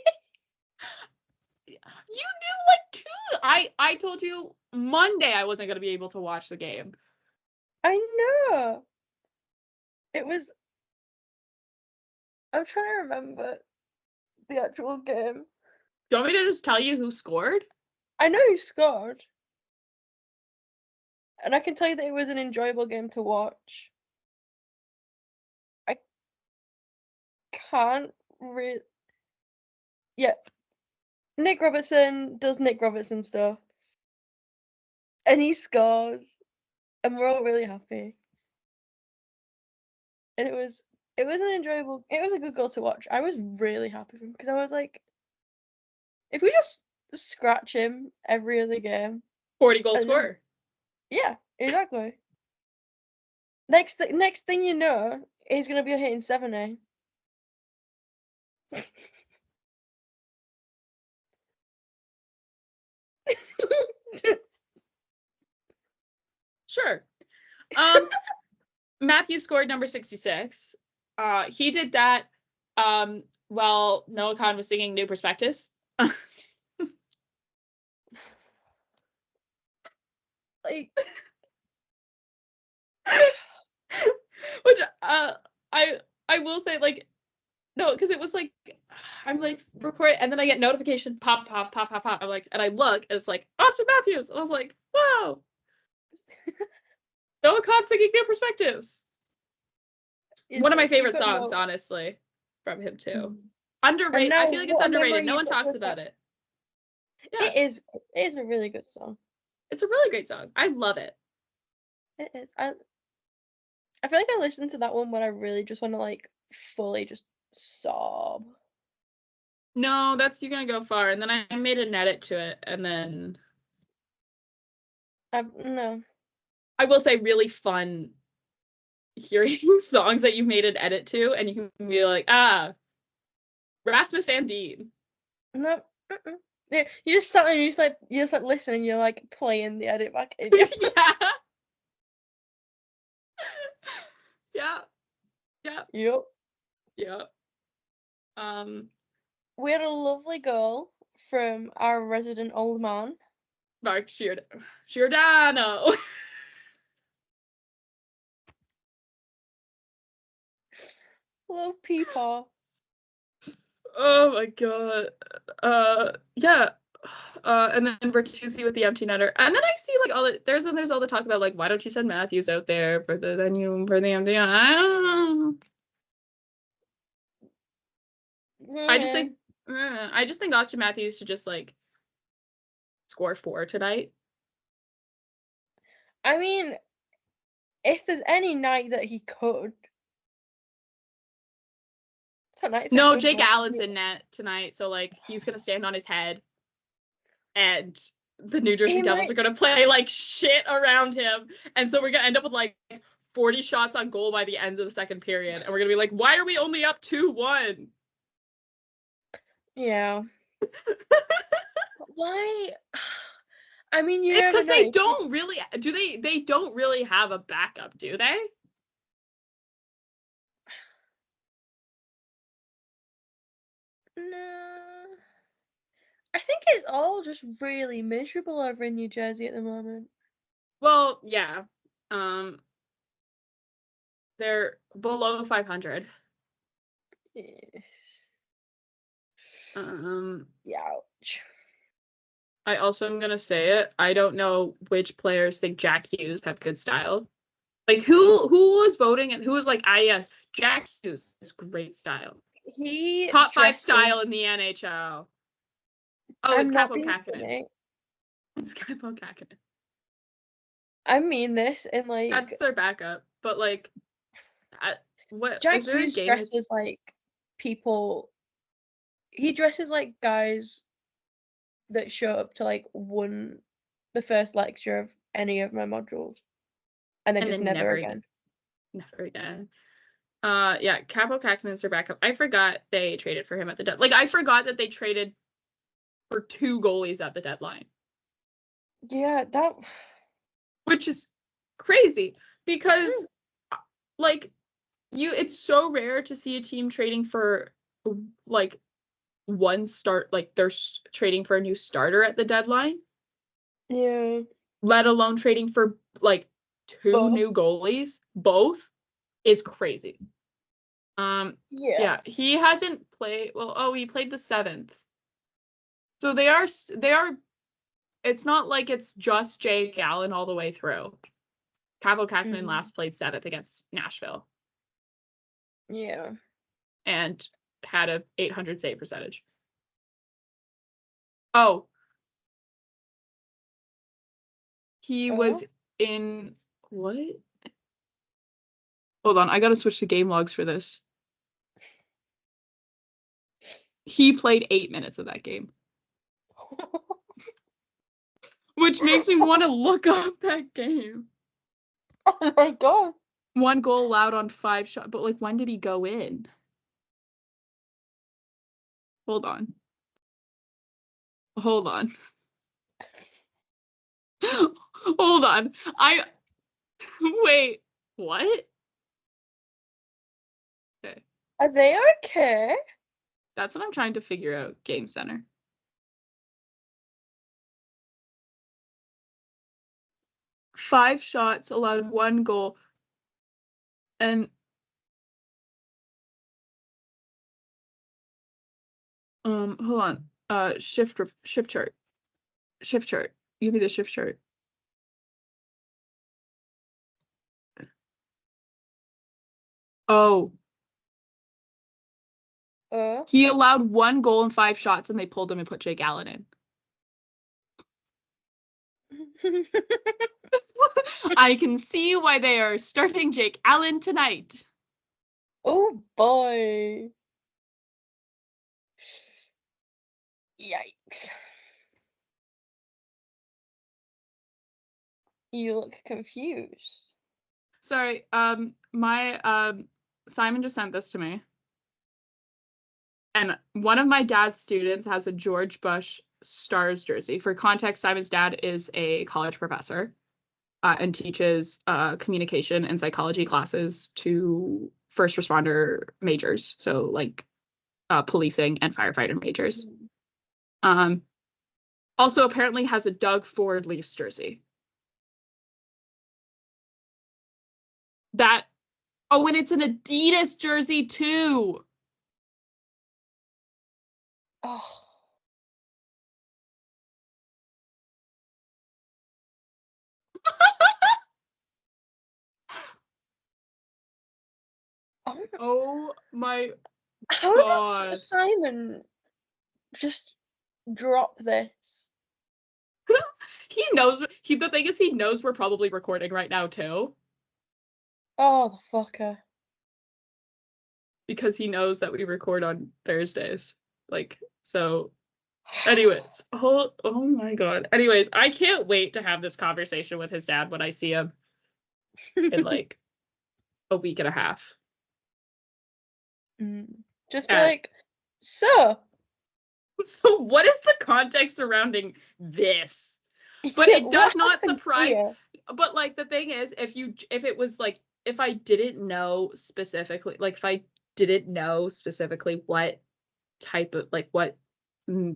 You knew like 2. I told you Monday I wasn't going to be able to watch the game. I know. It was. I'm trying to remember the actual game. Do you want me to just tell you who scored? I know who scored. And I can tell you that it was an enjoyable game to watch. I can't really... Yeah. Nick Robertson does Nick Robertson stuff. And he scores. And we're all really happy. And it was an enjoyable... It was a good goal to watch. I was really happy for him because I was like, if we just scratch him every other game... 40 goal scorer. Yeah, exactly. Next thing you know, he's gonna be hitting 70. Sure. Matthew scored number 66. He did that while Noah Khan was singing New Perspectives. Like, which I will say, like, no, because it was like, I'm like recording and then I get notification pop. I'm like, and I look and it's like Austin Matthews, and I was like, wow. Noah Khan singing New Perspectives. One of my favorite songs, honestly, from him too. Underrated. I feel like it's underrated. No one talks about it. Yeah. It is a really good song. It's a really great song. I love it. It is. I feel like I listen to that one when I really just want to like fully just sob. No, that's You're Gonna Go Far, and then I made an edit to it, and then no. I will say, really fun hearing songs that you made an edit to, and you can be like, Rasmus and Dean. No. Yeah, you just sat there and you just like listen and you're like playing the edit back in. Yeah. Yep. We had a lovely goal from our resident old man, Mark Giordano. Hello, Peepaw. Oh my god. Yeah. And then Bertuzzi with the empty netter. And then I see like there's all the talk about like, why don't you send Matthews out there for the empty netter? I don't know. Yeah. I just think Austin Matthews should just like score 4 tonight. I mean, if there's any night that he could. No, Jake Allen's in net tonight, so like he's gonna stand on his head, and the New Jersey Devils are gonna play like shit around him, and so we're gonna end up with like 40 shots on goal by the end of the second period, and we're gonna be like, why are we only up 2-1? Yeah. Why? I mean, it's because they don't really they don't really have a backup, do they? No. I think it's all just really miserable over in New Jersey at the moment. Well, yeah. They're below 500. Ouch. I also am gonna say it. I don't know which players think Jack Hughes have good style. Like who was voting and who was like, yes, Jack Hughes is great style. He top 5 style in the NHL. Oh, it's Capo Kakinen. It's Capo Kakinen. I mean this in like that's their backup, but like, what Jack Hughes dresses like people. He dresses like guys that show up to like the first lecture of any of my modules, and then never again. Never again. Yeah, Capo Kakinen's their backup. I forgot they traded for him at the deadline. Like, I forgot that they traded for 2 goalies at the deadline. Yeah, which is crazy because like it's so rare to see a team trading for like one start, like they're trading for a new starter at the deadline. Yeah. Let alone trading for like 2 new goalies. Both is crazy. Yeah, he hasn't played. Well, he played the 7th. So they are, it's not like it's just Jake Allen all the way through. Capo Kaufman last played 7th against Nashville. Yeah. And had a 800 save percentage. Oh. He was in what? Hold on, I gotta switch to game logs for this. He played 8 minutes of that game. Which makes me want to look up that game. Oh my god. 1 goal allowed on 5 shots, but like when did he go in? Hold on. Hold on. Hold on. Wait, what? Okay. Are they okay? That's what I'm trying to figure out. Game Center. Five shots, allowed 1 goal. And hold on. Shift chart. Shift chart. Give me the shift chart. Oh. He allowed 1 goal and 5 shots, and they pulled him and put Jake Allen in. I can see why they are starting Jake Allen tonight. Oh boy. Yikes. You look confused. Sorry, my Simon just sent this to me. And one of my dad's students has a George Bush Stars jersey. For context, Simon's dad is a college professor and teaches communication and psychology classes to first responder majors. So like policing and firefighter majors. Also apparently has a Doug Ford Leafs jersey. Oh, and it's an Adidas jersey too. Oh. Oh my How God. does Simon just drop this? He knows. The thing is, he knows we're probably recording right now too. Oh, the fucker. Because he knows that we record on Thursdays. Like, so. Anyways, oh my God. Anyways, I can't wait to have this conversation with his dad when I see him in like a week and a half. Just be like, so what is the context surrounding this? But it does not surprise. But like the thing is, if it was like, if I didn't know specifically, like if I didn't know specifically what type of, like what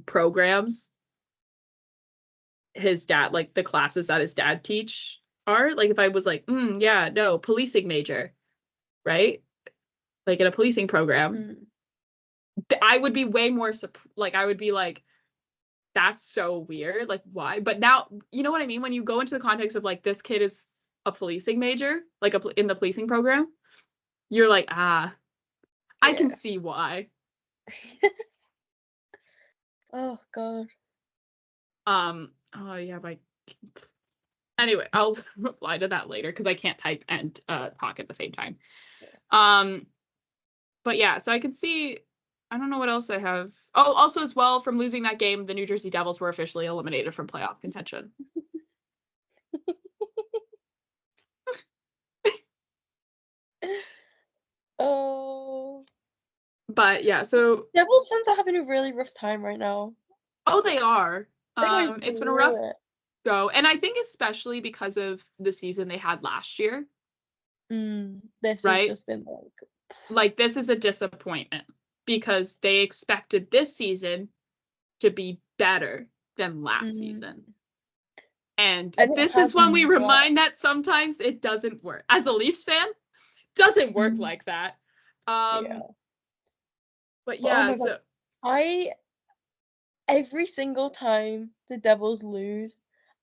programs his dad, like the classes that his dad teach are, like if I was like, yeah, no, policing major, right? Like in a policing program, I would be way more, like I would be like, that's so weird, like why? But now, you know what I mean? When you go into the context of like, this kid is a policing major, like in the policing program, you're like, I can see why. Oh God. Oh yeah, anyway, I'll reply to that later because I can't type and talk at the same time. But yeah, so I can see, I don't know what else I have. Oh, also as well, from losing that game, the New Jersey Devils were officially eliminated from playoff contention. Oh. But yeah, so Devils fans are having a really rough time right now. Oh, they are. It's been a rough go, and I think especially because of the season they had last year. This right? has just been like this is a disappointment because they expected this season to be better than last season. And this is when we remind that sometimes it doesn't work. As a Leafs fan, doesn't work like that. But yeah, so every single time the Devils lose,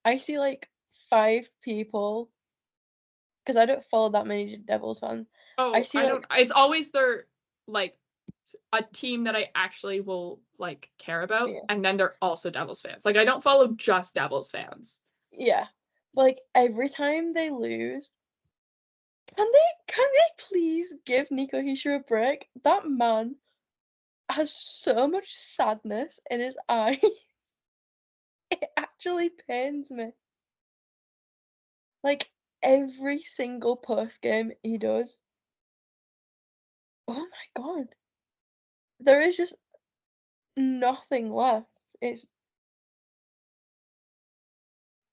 I see like 5 people, because I don't follow that many Devils fans. I Oh, see I like don't. It's always their like a team that I actually will like care about, yeah, and then they're also Devils fans. Like I don't follow just Devils fans. yeah. Like every time they lose, can they please give Nico Hischier a break? That man has so much sadness in his eyes. It actually pains me. Like every single post game he does. Oh my god. There is just nothing left. It's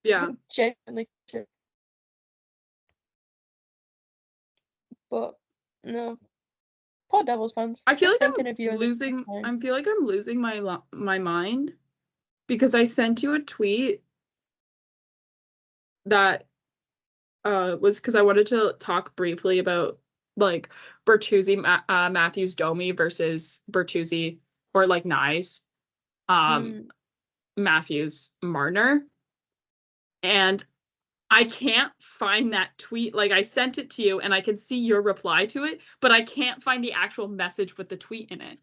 Yeah, genuinely true. But no. Poor Devils fans. I feel Just like thinking of you at this time. I feel like I'm losing my mind because I sent you a tweet that was because I wanted to talk briefly about like Bertuzzi, Matthews, Domi versus Bertuzzi or like Nyes, Mm. Matthews, Marner, and I can't find that tweet. Like I sent it to you and I can see your reply to it, but I can't find the actual message with the tweet in it.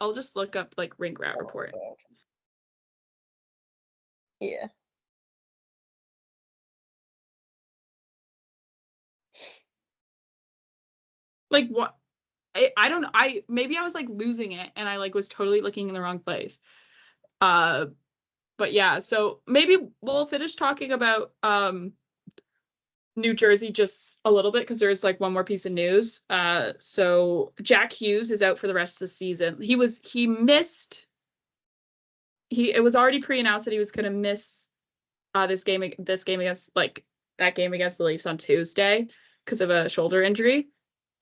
I'll just look up like Rink Rat Report. God. Yeah. Like what? I don't know. Maybe I was like losing it and I like was totally looking in the wrong place. But yeah, so maybe we'll finish talking about New Jersey just a little bit because there's like one more piece of news. So Jack Hughes is out for the rest of the season. It was already pre-announced that he was going to miss this game against like that game against the Leafs on Tuesday because of a shoulder injury.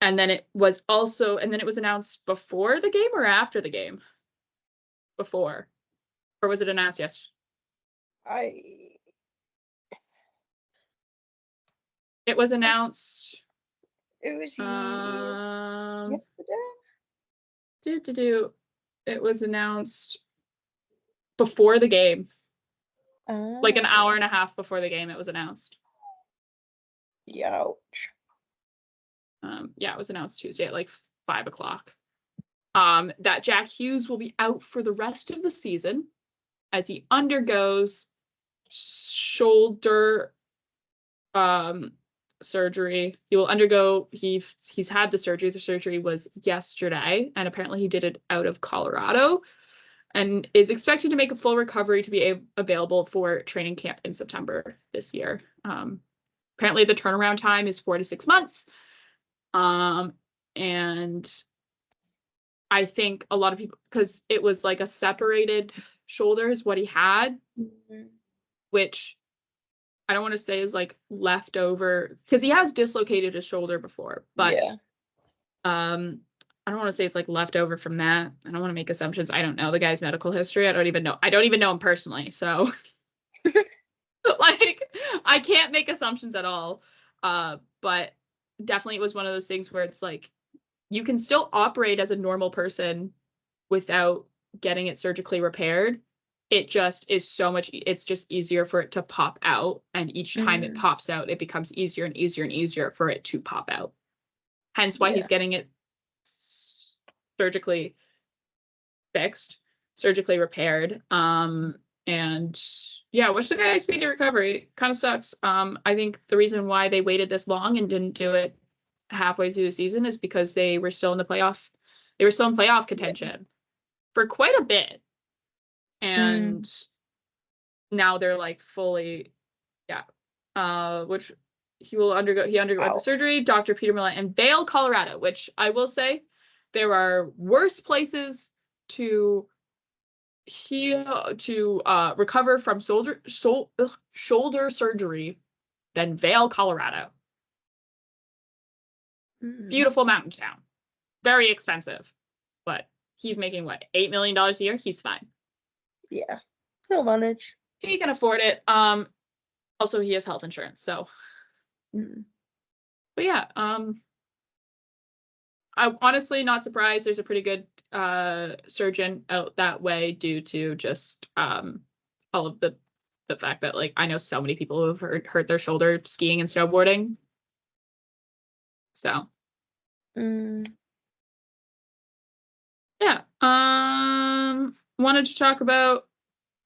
And then it was announced before the game or after the game? Before. Or was it announced yesterday? It was announced It was yesterday. It was announced before the game. Like an hour and a half before the game it was announced. Ouch. Yeah, it was announced Tuesday at like 5:00. That Jack Hughes will be out for the rest of the season as he undergoes shoulder surgery. He's had the surgery. The surgery was yesterday, and apparently he did it out of Colorado and is expected to make a full recovery to be available for training camp in September this year. Apparently the turnaround time is 4 to 6 months. And I think a lot of people, because it was like a separated shoulder is what he had, which I don't want to say is like leftover because he has dislocated his shoulder before, but yeah. I don't want to say it's like leftover from that. I don't want to make assumptions. I don't know the guy's medical history. I don't even know him personally. So like I can't make assumptions at all. But definitely it was one of those things where it's like you can still operate as a normal person without getting it surgically repaired. It just is it's just easier for it to pop out. And each time it pops out, it becomes easier and easier and easier for it to pop out. Hence why he's getting it surgically fixed, surgically repaired. And yeah, wish the guy a speedy recovery. Kind of sucks. I think the reason why they waited this long and didn't do it halfway through the season is because they were still in playoff contention for quite a bit. And now they're like fully, which he underwent the surgery, Dr. Peter Millett in Vail, Colorado, which I will say there are worse places to recover from shoulder surgery than Vail, Colorado. Beautiful mountain town. Very expensive. But he's making what, $8 million a year? He's fine. Yeah. He'll manage. He can afford it. Also he has health insurance, so. But yeah, I'm honestly not surprised. There's a pretty good surgeon out that way due to just all of the fact that like I know so many people who have hurt their shoulder skiing and snowboarding. So yeah. Wanted to talk about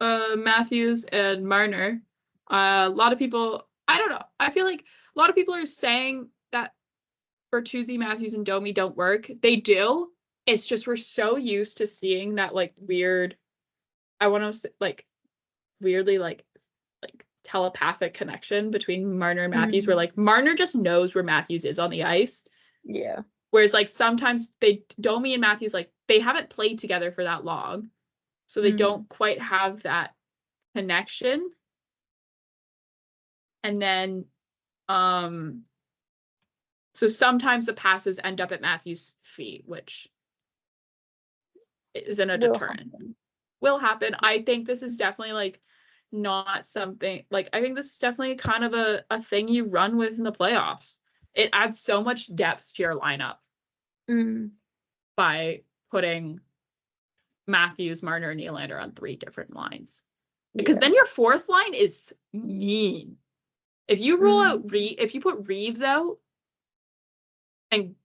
Matthews and Marner. A lot of people, I don't know. I feel like a lot of people are saying that Bertuzzi, Matthews, and Domi don't work. They do. It's just we're so used to seeing that like weird, I want to say like weirdly like telepathic connection between Marner and Matthews, where like Marner just knows where Matthews is on the ice. Yeah. Whereas like sometimes Domi and Matthews, like they haven't played together for that long. So they don't quite have that connection. And then so sometimes the passes end up at Matthews' feet, which isn't a deterrent. Will happen. I think this is definitely like not something like I think this is definitely kind of a thing you run with in the playoffs. It adds so much depth to your lineup by putting Matthews, Marner, and Nylander on 3 different lines. Because then your 4th line is mean. If you roll out if you put Reeves out and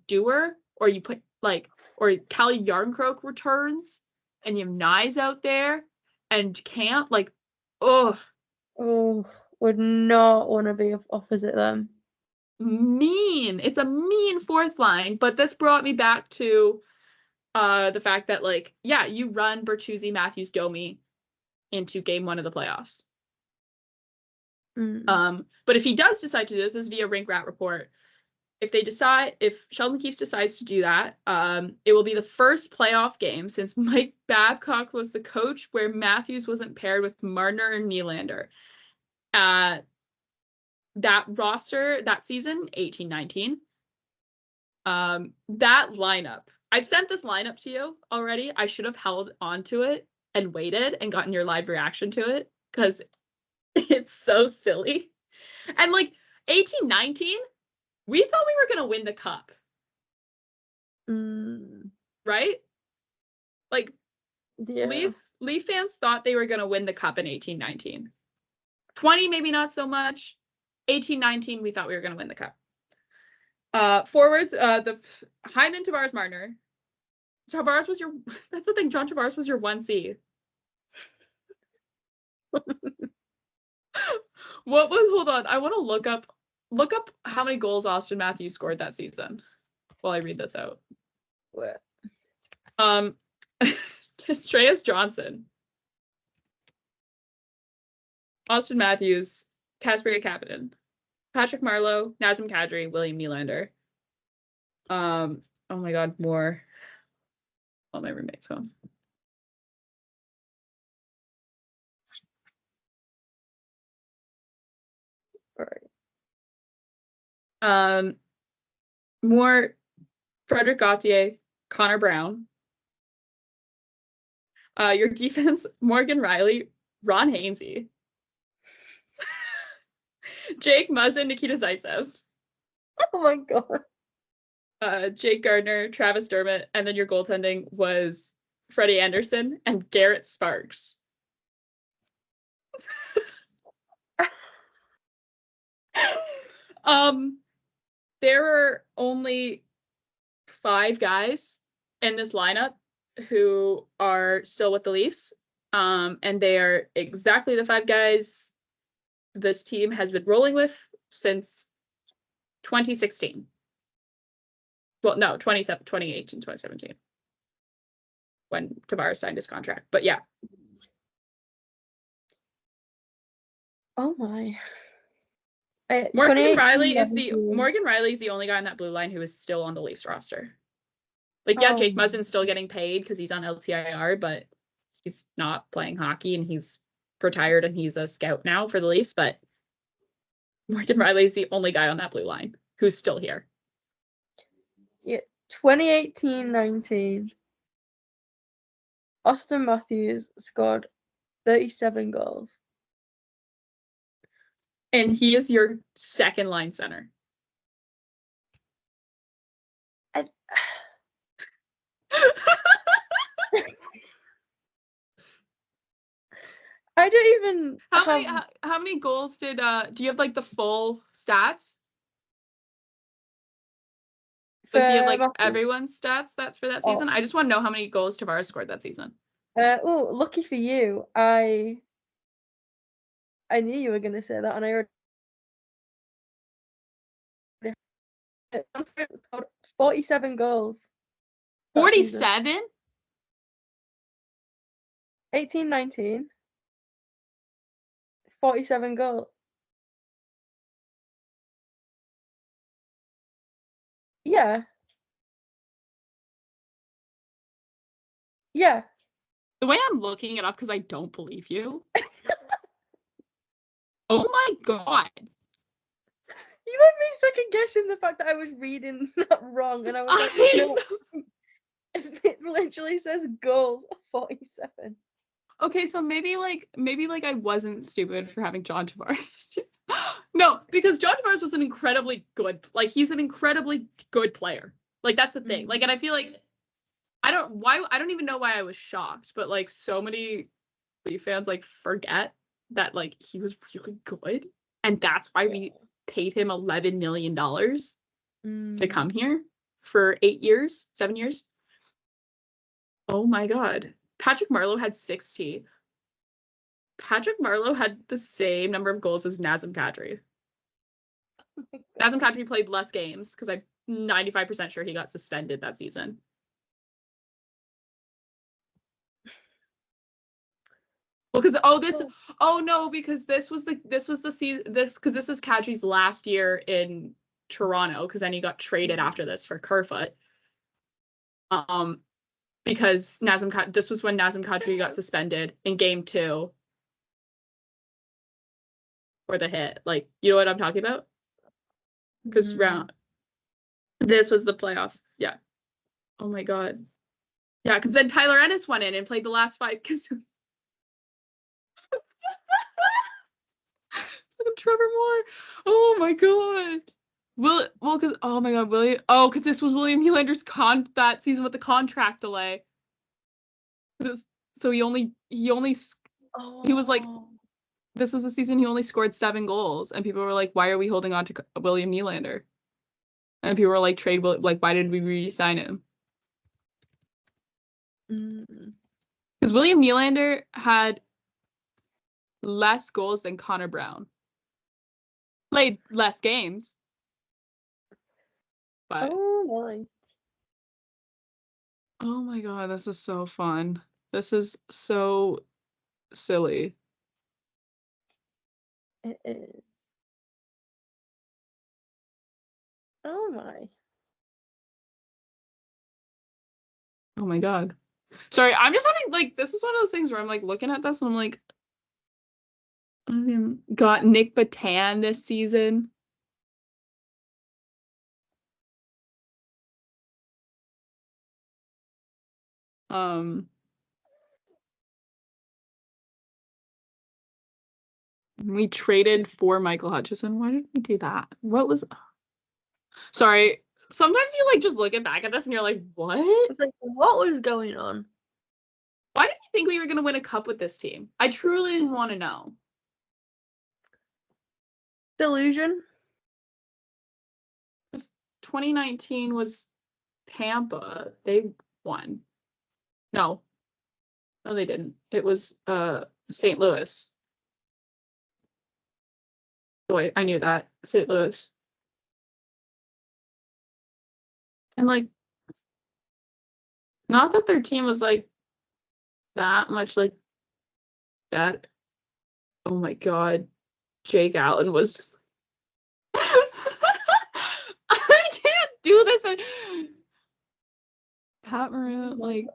Dewar, or you put like or Kelly Yarncroke returns and you have Nyes out there and Camp, like would not want to be opposite them. Mean. It's a mean 4th line, but this brought me back to the fact that like you run Bertuzzi, Matthews, Domi into game 1 of the playoffs. But if he does decide to do this is via Rink Rat Report. If Sheldon Keefe decides to do that, it will be the first playoff game since Mike Babcock was the coach where Matthews wasn't paired with Marner and Nylander. That roster that season, 18-19, that lineup. I've sent this lineup to you already. I should have held on to it and waited and gotten your live reaction to it because it's so silly. And like 18-19, we thought we were going to win the cup. Right? Like, Leaf fans thought they were going to win the cup in 18-19. 20, maybe not so much. 18-19, we thought we were going to win the cup. Forwards, the Hyman, Tavares, Marner. Tavares was that's the thing, John Tavares was your 1C. Hold on, I want to look up how many goals Austin Matthews scored that season while I read this out. What? Treyas Johnson, Austin Matthews, Kasperi Kapanen, Patrick Marleau, Nazem Kadri, William Nylander. Oh my God, more. All my roommates home. All right. More Frederick Gauthier, Connor Brown. Your defense, Morgan Riley, Ron Hainsey. Jake Muzzin, Nikita Zaitsev. Oh my God. Jake Gardner, Travis Dermott, and then your goaltending was Freddie Anderson and Garret Sparks. There are only 5 guys in this lineup who are still with the Leafs, and they are exactly the 5 guys this team has been rolling with since 2016. Well, no, 2018, 2017, when Tavares signed his contract. But yeah. Oh my. Morgan Riley is the only guy on that blue line who is still on the Leafs roster. Like, yeah, Jake Muzzin's still getting paid because he's on LTIR, but he's not playing hockey and he's retired and he's a scout now for the Leafs. But Morgan Riley is the only guy on that blue line who's still here. Yeah, 2018-19. Austin Matthews scored 37 goals. And he is your second line center. I don't even. How many goals did do you have like the full stats? Like do you have like everyone's stats that's for that season? I just want to know how many goals Tavares scored that season. Oh, lucky for you. I knew you were gonna say that, and I already 47 goals. 47? 18-19. 47 goals. Yeah. Yeah. The way I'm looking it up because I don't believe you. Oh my god. You had me second guessing the fact that I was reading that wrong, and I was like, no. It literally says goals 47. Okay, so maybe I wasn't stupid for having John Tavares. No, because John Tavares was an incredibly good, like he's an incredibly good player. Like that's the thing. Like, and I feel like I don't even know why I was shocked, but like so many Leaf fans like forget that like he was really good, and that's why we paid him $11 million to come here for 7 years. Oh my god. Patrick Marleau had 60. Patrick Marleau had the same number of goals as Nazem Kadri. Nazem Kadri played less games because I'm 95% sure he got suspended that season. Well, because this was the season because this is Kadri's last year in Toronto because then he got traded after this for Kerfoot. Because this was when Nazem Kadri got suspended in game 2 for the hit. Like, you know what I'm talking about? Because this was the playoff. Yeah. Oh my god. Yeah, because then Tyler Ennis went in and played the last 5 because Trevor Moore. Oh my god. Because oh my god, because this was William Nylander's that season with the contract delay. So he was like, this was the season he only scored 7 goals, and people were like, why are we holding on to William Nylander? And people were like, why did we re-sign him? Because William Nylander had less goals than Connor Brown. Played less games. But oh my god, this is so fun. This is so silly. It is. Oh my. Oh my god. Sorry, I'm just having like this is one of those things where I'm like looking at this and I'm like, got Nick Batan this season. We traded for Michael Hutchison. Why did we do that? Sorry. Sometimes you like just looking back at this and you're like, what? It's like, what was going on? Why did you think we were going to win a cup with this team? I truly want to know. Delusion. 2019 was Tampa. They won. No, they didn't. It was St. Louis. Boy, I knew that. St. Louis. And like, not that their team was like that much like that. Oh my god. Jake Allen was I can't do this. Pat Maroon, like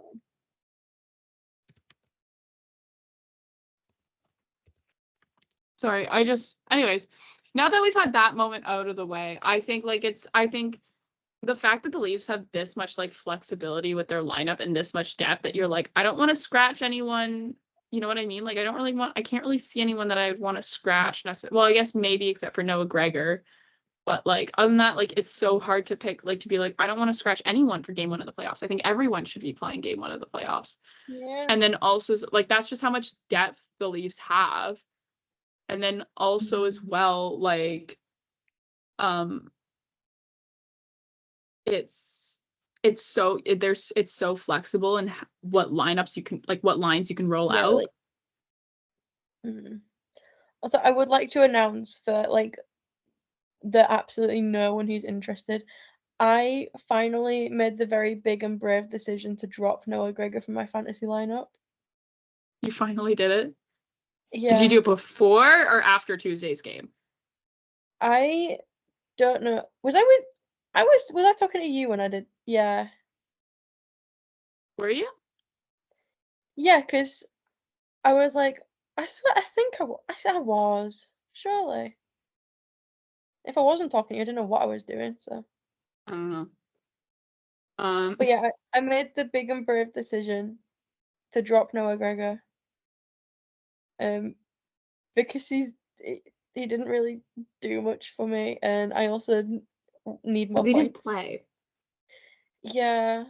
sorry, anyways, now that we've had that moment out of the way, I think the fact that the Leafs have this much like flexibility with their lineup and this much depth that you're like, I don't want to scratch anyone. You know what I mean? Like, I can't really see anyone that I would want to scratch. Well, I guess maybe except for Noah Gregor. But like other than that, like it's so hard to pick, like to be like, I don't want to scratch anyone for game 1 of the playoffs. I think everyone should be playing game 1 of the playoffs. Yeah. And then also like that's just how much depth the Leafs have. And then also as well, like it's so flexible in what lineups you can, like what lines you can roll out. Like, Also, I would like to announce for like the absolutely no one who's interested. I finally made the very big and brave decision to drop Noah Gregor from my fantasy lineup. You finally did it? Yeah. Did you do it before or after Tuesday's game? I don't know. Was I talking to you when I did? Yeah. Were you? Yeah, because I was like, I swear, I said I was. Surely. If I wasn't talking to you, I didn't know what I was doing, so. I don't know. But yeah, I made the big and brave decision to drop Noah Gregor. Because he didn't really do much for me, and I also need more he didn't points. play. Yeah.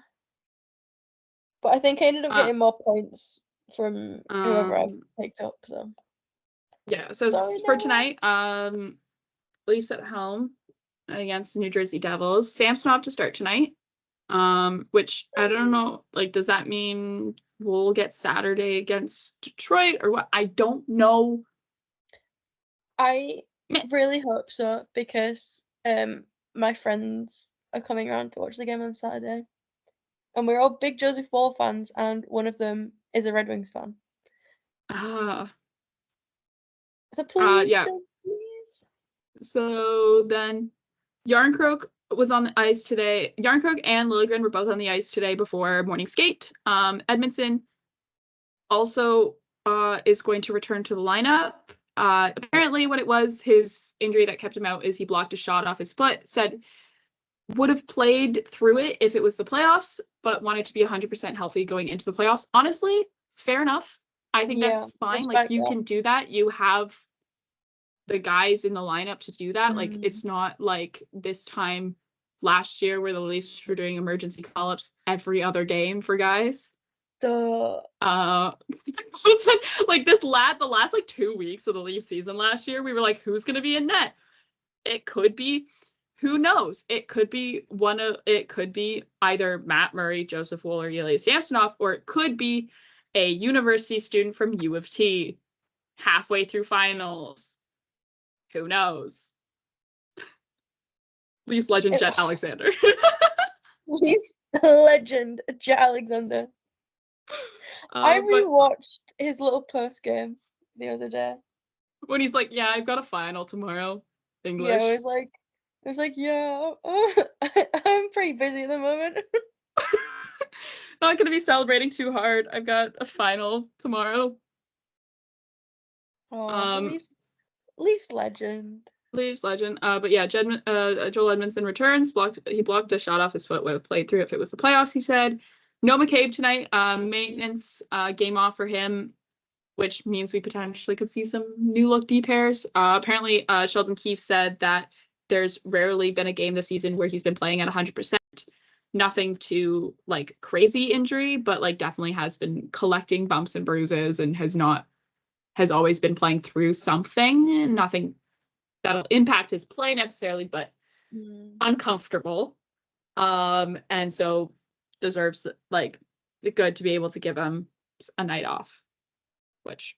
But I think I ended up getting more points from whoever I picked up, so. Yeah, so for tonight, Leafs at home against the New Jersey Devils. Samsonov to start tonight. Which I don't know, like, does that mean we'll get Saturday against Detroit or what? I don't know. I really hope so, because my friends are coming around to watch the game on Saturday. And we're all big Joseph Woll fans, and one of them is a Red Wings fan. So please, yeah. please. So then Yarncroke was on the ice today. Yarncroke and Liljegren were both on the ice today before morning skate. Edmondson also is going to return to the lineup. Apparently what it was, his injury that kept him out, is he blocked a shot off his foot. Said would have played through it if it was the playoffs, but wanted to be 100% healthy going into the playoffs. Honestly, fair enough. I think that's fine. Like, you can do that. You have the guys in the lineup to do that. Like, it's not like this time last year where the Leafs were doing emergency call-ups every other game for guys. Duh. Like the last like 2 weeks of the Leafs season last year, we were like, who's gonna be in net? It could be, who knows? It could be either Matt Murray, Joseph Woll, or Ilya Samsonov, or it could be a university student from U of T halfway through finals. Who knows? Leafs legend Jet Alexander. Leafs legend Jet Alexander. I rewatched his little post game the other day. When he's like, yeah, I've got a final tomorrow. English. Yeah, it was like, yeah, I'm pretty busy at the moment. Not gonna be celebrating too hard. I've got a final tomorrow. Leafs legend. Leafs legend. But yeah, Joel Edmondson returns. He blocked a shot off his foot. Would have played through if it was the playoffs, he said. No McCabe tonight. Maintenance game off for him, which means we potentially could see some new look D pairs. Apparently, Sheldon Keefe said that there's rarely been a game this season where he's been playing at 100%. Nothing too like crazy injury, but like definitely has been collecting bumps and bruises and has always been playing through something. Nothing that'll impact his play necessarily, but uncomfortable. And so deserves like good to be able to give him a night off, which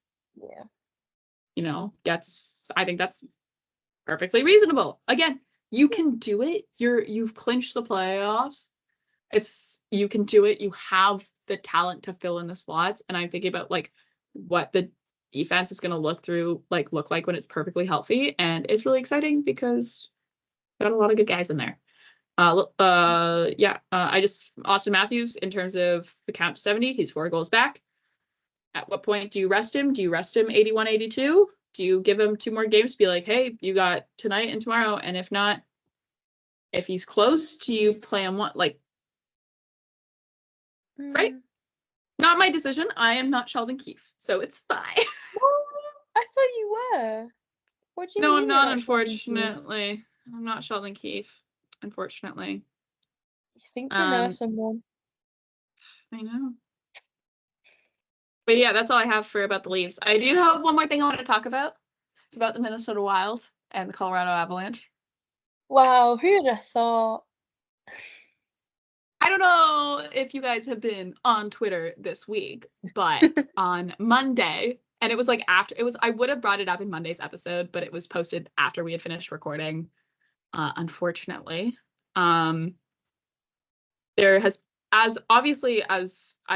I think that's perfectly reasonable. Again, you can do it. You've clinched the playoffs. You can do it. You have the talent to fill in the slots. And I'm thinking about like what the defense is going to look like when it's perfectly healthy. And it's really exciting because got a lot of good guys in there. Austin Matthews, in terms of the count to 70, he's 4 goals back. At what point do you rest him? Do you rest him 81, 82? Do you give him 2 more games? Be like, hey, you got tonight and tomorrow. And if not, if he's close, do you play him right? Not my decision. I am not Sheldon Keefe, so it's fine. I thought you were. What do you mean? No, I'm not, unfortunately. I'm not Sheldon Keefe, unfortunately. You think you know someone? I know. But yeah, that's all I have for about the Leafs. I do have one more thing I want to talk about. It's about the Minnesota Wild and the Colorado Avalanche. Wow, who'd have thought? I don't know if you guys have been on Twitter this week, but on Monday, and it was like I would have brought it up in Monday's episode, but it was posted after we had finished recording, unfortunately. There has, as I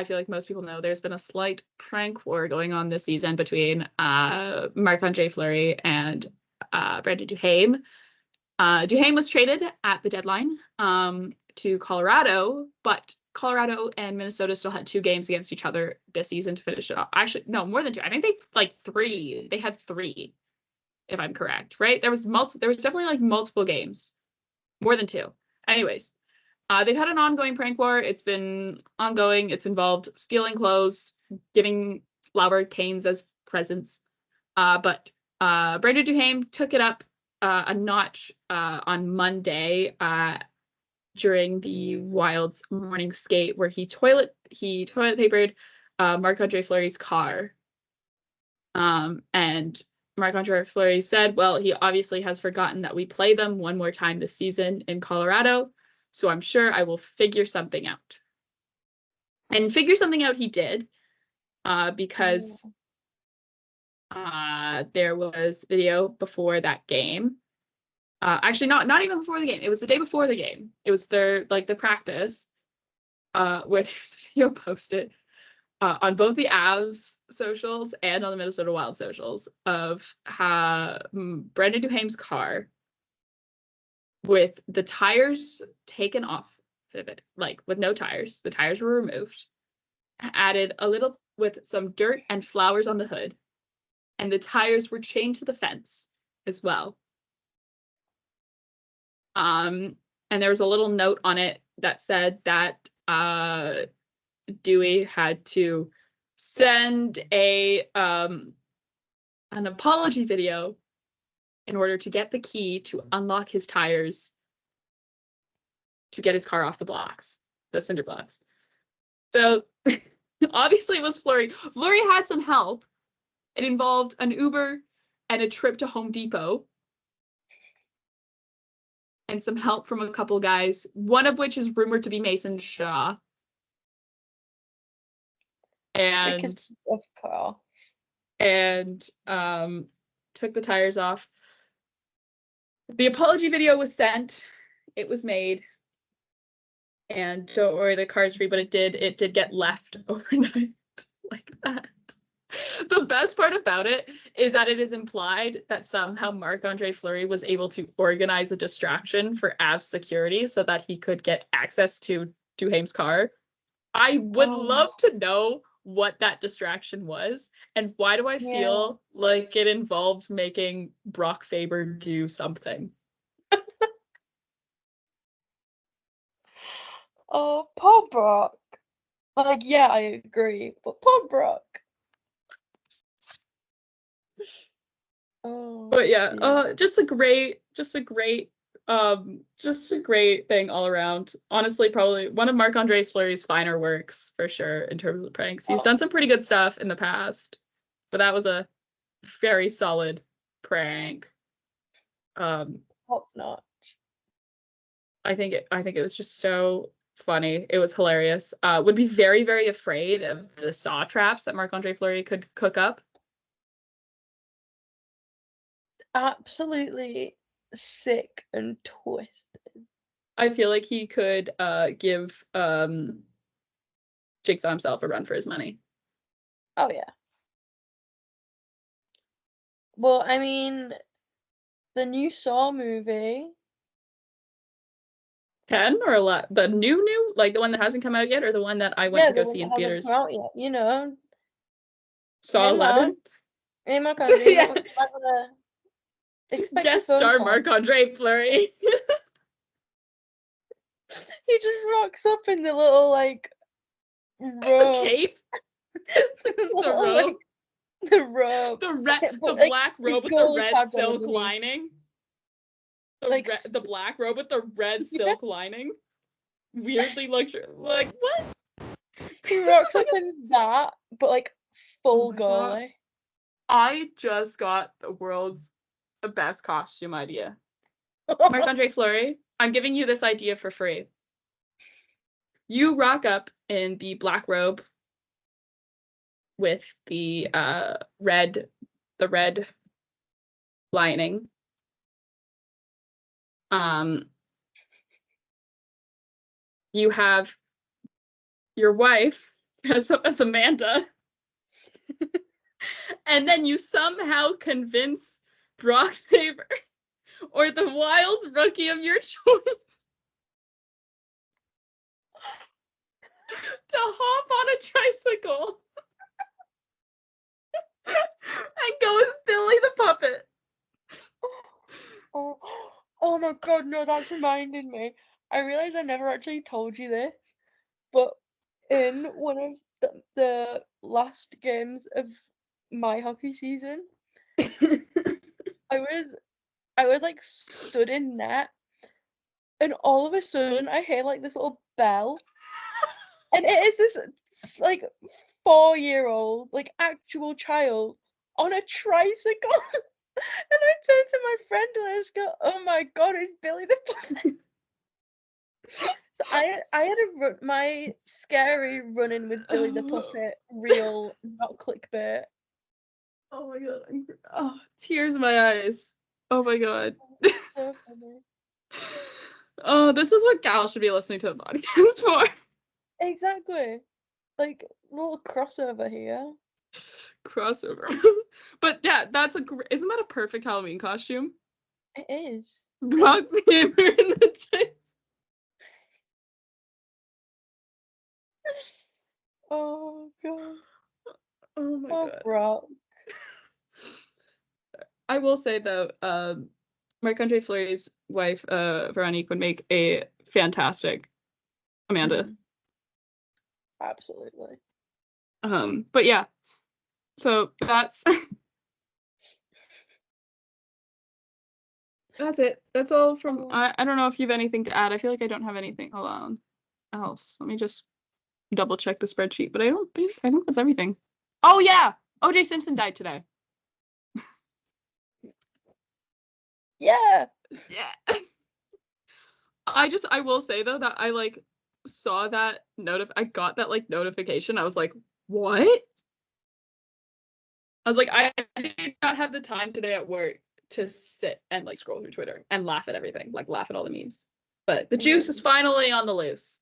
feel like most people know, there's been a slight prank war going on this season between Marc-Andre Fleury and Brandon Duhaime. Duhaime was traded at the deadline to Colorado, but Colorado and Minnesota still had 2 games against each other this season to finish it off. Actually, no, more than 2. I think they 3. They had 3, if I'm correct, right? There was definitely like multiple games, more than 2. Anyways, they've had an ongoing prank war. It's been ongoing. It's involved stealing clothes, giving flower canes as presents. But Brandon Duhaime took it up a notch on Monday during the Wild's morning skate, where he toilet papered Marc-Andre Fleury's car. And Marc-Andre Fleury said, well, he obviously has forgotten that we play them one more time this season in Colorado, so I'm sure I will figure something out. And figure something out he did, because there was video before that game. Actually, not even before the game. It was the day before the game. It was the practice, where there's a video posted on both the Avs socials and on the Minnesota Wild socials of Brandon Duhaime's car with the tires taken off of it, like with no tires. The tires were removed, added a little with some dirt and flowers on the hood, and the tires were chained to the fence as well. And there was a little note on it that said that Dewey had to send an apology video in order to get the key to unlock his tires to get his car off the cinder blocks. So obviously it was Fleury. Fleury had some help. It involved an Uber and a trip to Home Depot, and some help from a couple guys, one of which is rumored to be Mason Shaw. And took the tires off. The apology video was sent. It was made. And don't worry, the car's free, but it did get left overnight like that. The best part about it is that it is implied that somehow Marc-Andre Fleury was able to organize a distraction for Avs security so that he could get access to Duhaime's car. I would love to know what that distraction was, and why do I feel like it involved making Brock Faber do something? Oh, poor Brock. Like, yeah, I agree, but poor Brock. Oh, but yeah, just a great thing all around. Honestly, probably one of Marc-Andre Fleury's finer works for sure in terms of pranks. He's done some pretty good stuff in the past, but that was a very solid prank. Top notch. I think it was just so funny. It was hilarious. Would be very, very afraid of the saw traps that Marc-Andre Fleury could cook up. Absolutely sick and twisted. I feel like he could give Jigsaw himself a run for his money. Oh yeah. Well, I mean, the new Saw movie. 10 or 11? The new, like the one that hasn't come out yet, or the one that I went to go see in theaters? Come out yet, you know. Saw 11? Hey, Marc-Andre, yeah. Guest star Marc-Andre Fleury. He just rocks up in the little, like, robe. The cape? The robe? The robe. The black robe with the red silk lining. The black robe with the red silk lining. Weirdly luxury. Like, what? He rocks up in that, but like full goalie. I just got the world's best costume idea. Marc-Andre Fleury, I'm giving you this idea for free. You rock up in the black robe with the red lining. You have your wife as Amanda, and then you somehow convince Brock Faber or the wild rookie of your choice to hop on a tricycle and go as Billy the puppet. Oh my god, no, that's reminded me. I realized I never actually told you this, but in one of the last games of my hockey season, I was like stood in net, and all of a sudden I hear like this little bell, and it is this like 4-year-old, like actual child on a tricycle. And I turned to my friend and I just go, "Oh my god, it's Billy the Puppet." So I had my scary run-in with Billy the Puppet, real, not clickbait. Oh my god! Tears in my eyes. Oh my god. So funny. Oh, this is what gals should be listening to the podcast for. Exactly. Like a little crossover here. Crossover. But yeah, isn't that a perfect Halloween costume? It is. Brock Faber in the chase. Oh god. Oh my god. Brock. I will say though, Marc-Andre Fleury's wife, Veronique, would make a fantastic Amanda. Absolutely. But yeah. So that's that's it. That's all from I don't know if you have anything to add. I feel like I don't have anything else. Let me just double check the spreadsheet, but I think that's everything. Oh yeah. OJ Simpson died today. Yeah. Yeah. I will say though that I like saw that I got that like notification. I was like, what? I was like, I did not have the time today at work to sit and like scroll through Twitter and laugh at everything, like laugh at all the memes. But the juice is finally on the loose.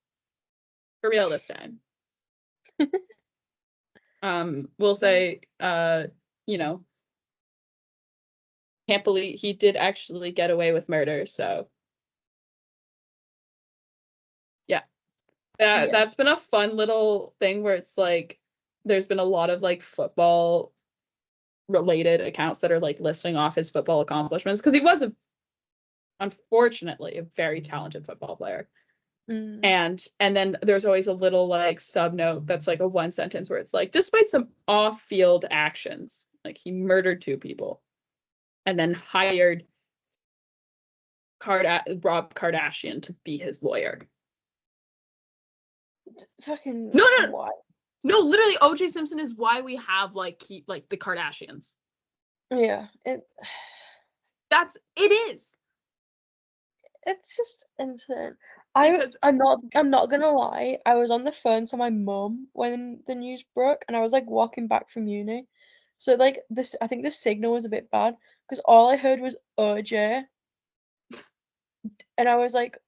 For real this time. We'll say, you know, can't believe he did actually get away with murder, so yeah. That's been a fun little thing where it's like there's been a lot of like football related accounts that are like listing off his football accomplishments because he was unfortunately a very talented football player. And then there's always a little like sub note that's like a one sentence where it's like, despite some off-field actions, like he murdered 2 people and then hired Rob Kardashian to be his lawyer. Fucking no, what? No, literally OJ Simpson is why we have like the Kardashians. Yeah, it is. It's just insane. I'm not gonna lie, I was on the phone to my mum when the news broke and I was like walking back from uni. So like I think the signal was a bit bad because all I heard was OJ. And I was like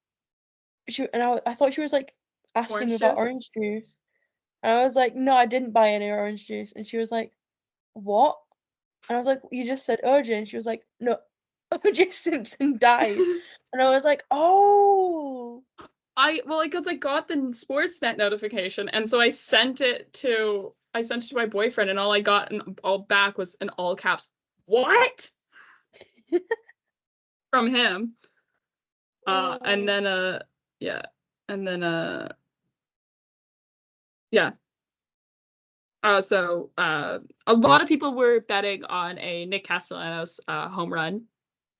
I thought she was like asking me about orange juice. And I was like, no, I didn't buy any orange juice. And she was like, what? And I was like, you just said OJ. And she was like, no, OJ Simpson died. And I was like, oh. Because I got the Sportsnet notification, and so I sent it to my boyfriend, and all I got all back was in all caps, what? From him. And then yeah. And then yeah. So a lot of people were betting on a Nick Castellanos home run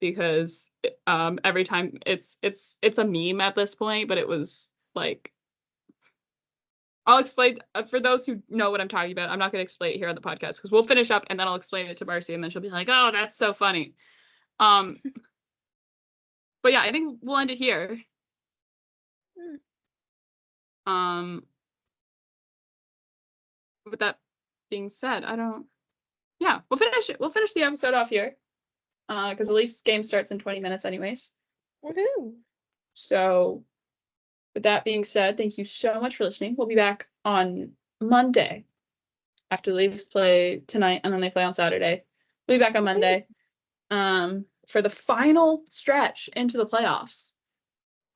because every time it's a meme at this point, but it was like, I'll explain for those who know what I'm talking about. I'm not going to explain it here on the podcast because we'll finish up and then I'll explain it to Marcie and then she'll be like, "Oh, that's so funny." But yeah, I think we'll end it here. With that being said, we'll finish it. We'll finish the episode off here. Because the Leafs game starts in 20 minutes anyways. Woohoo! So with that being said, thank you so much for listening. We'll be back on Monday after the Leafs play tonight and then they play on Saturday. We'll be back on Monday for the final stretch into the playoffs.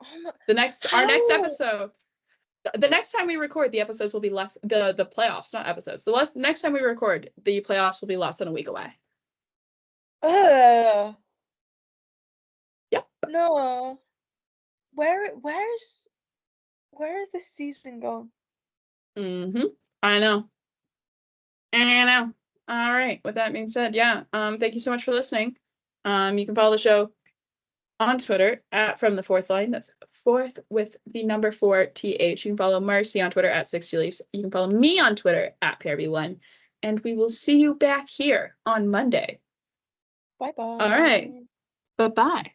Our next episode. The next time we record, the episodes will be less. The playoffs, not episodes. The next time we record, the playoffs will be less than a week away. Yep. No. Where is this season going? I know. All right. With that being said, thank you so much for listening. You can follow the show on Twitter at From the Fourth Line. That's fourth with the number 4TH. You can follow Marcie on Twitter at 60Leafs. You can follow me on Twitter at PRB1. And we will see you back here on Monday. Bye-bye. All right. Bye-bye.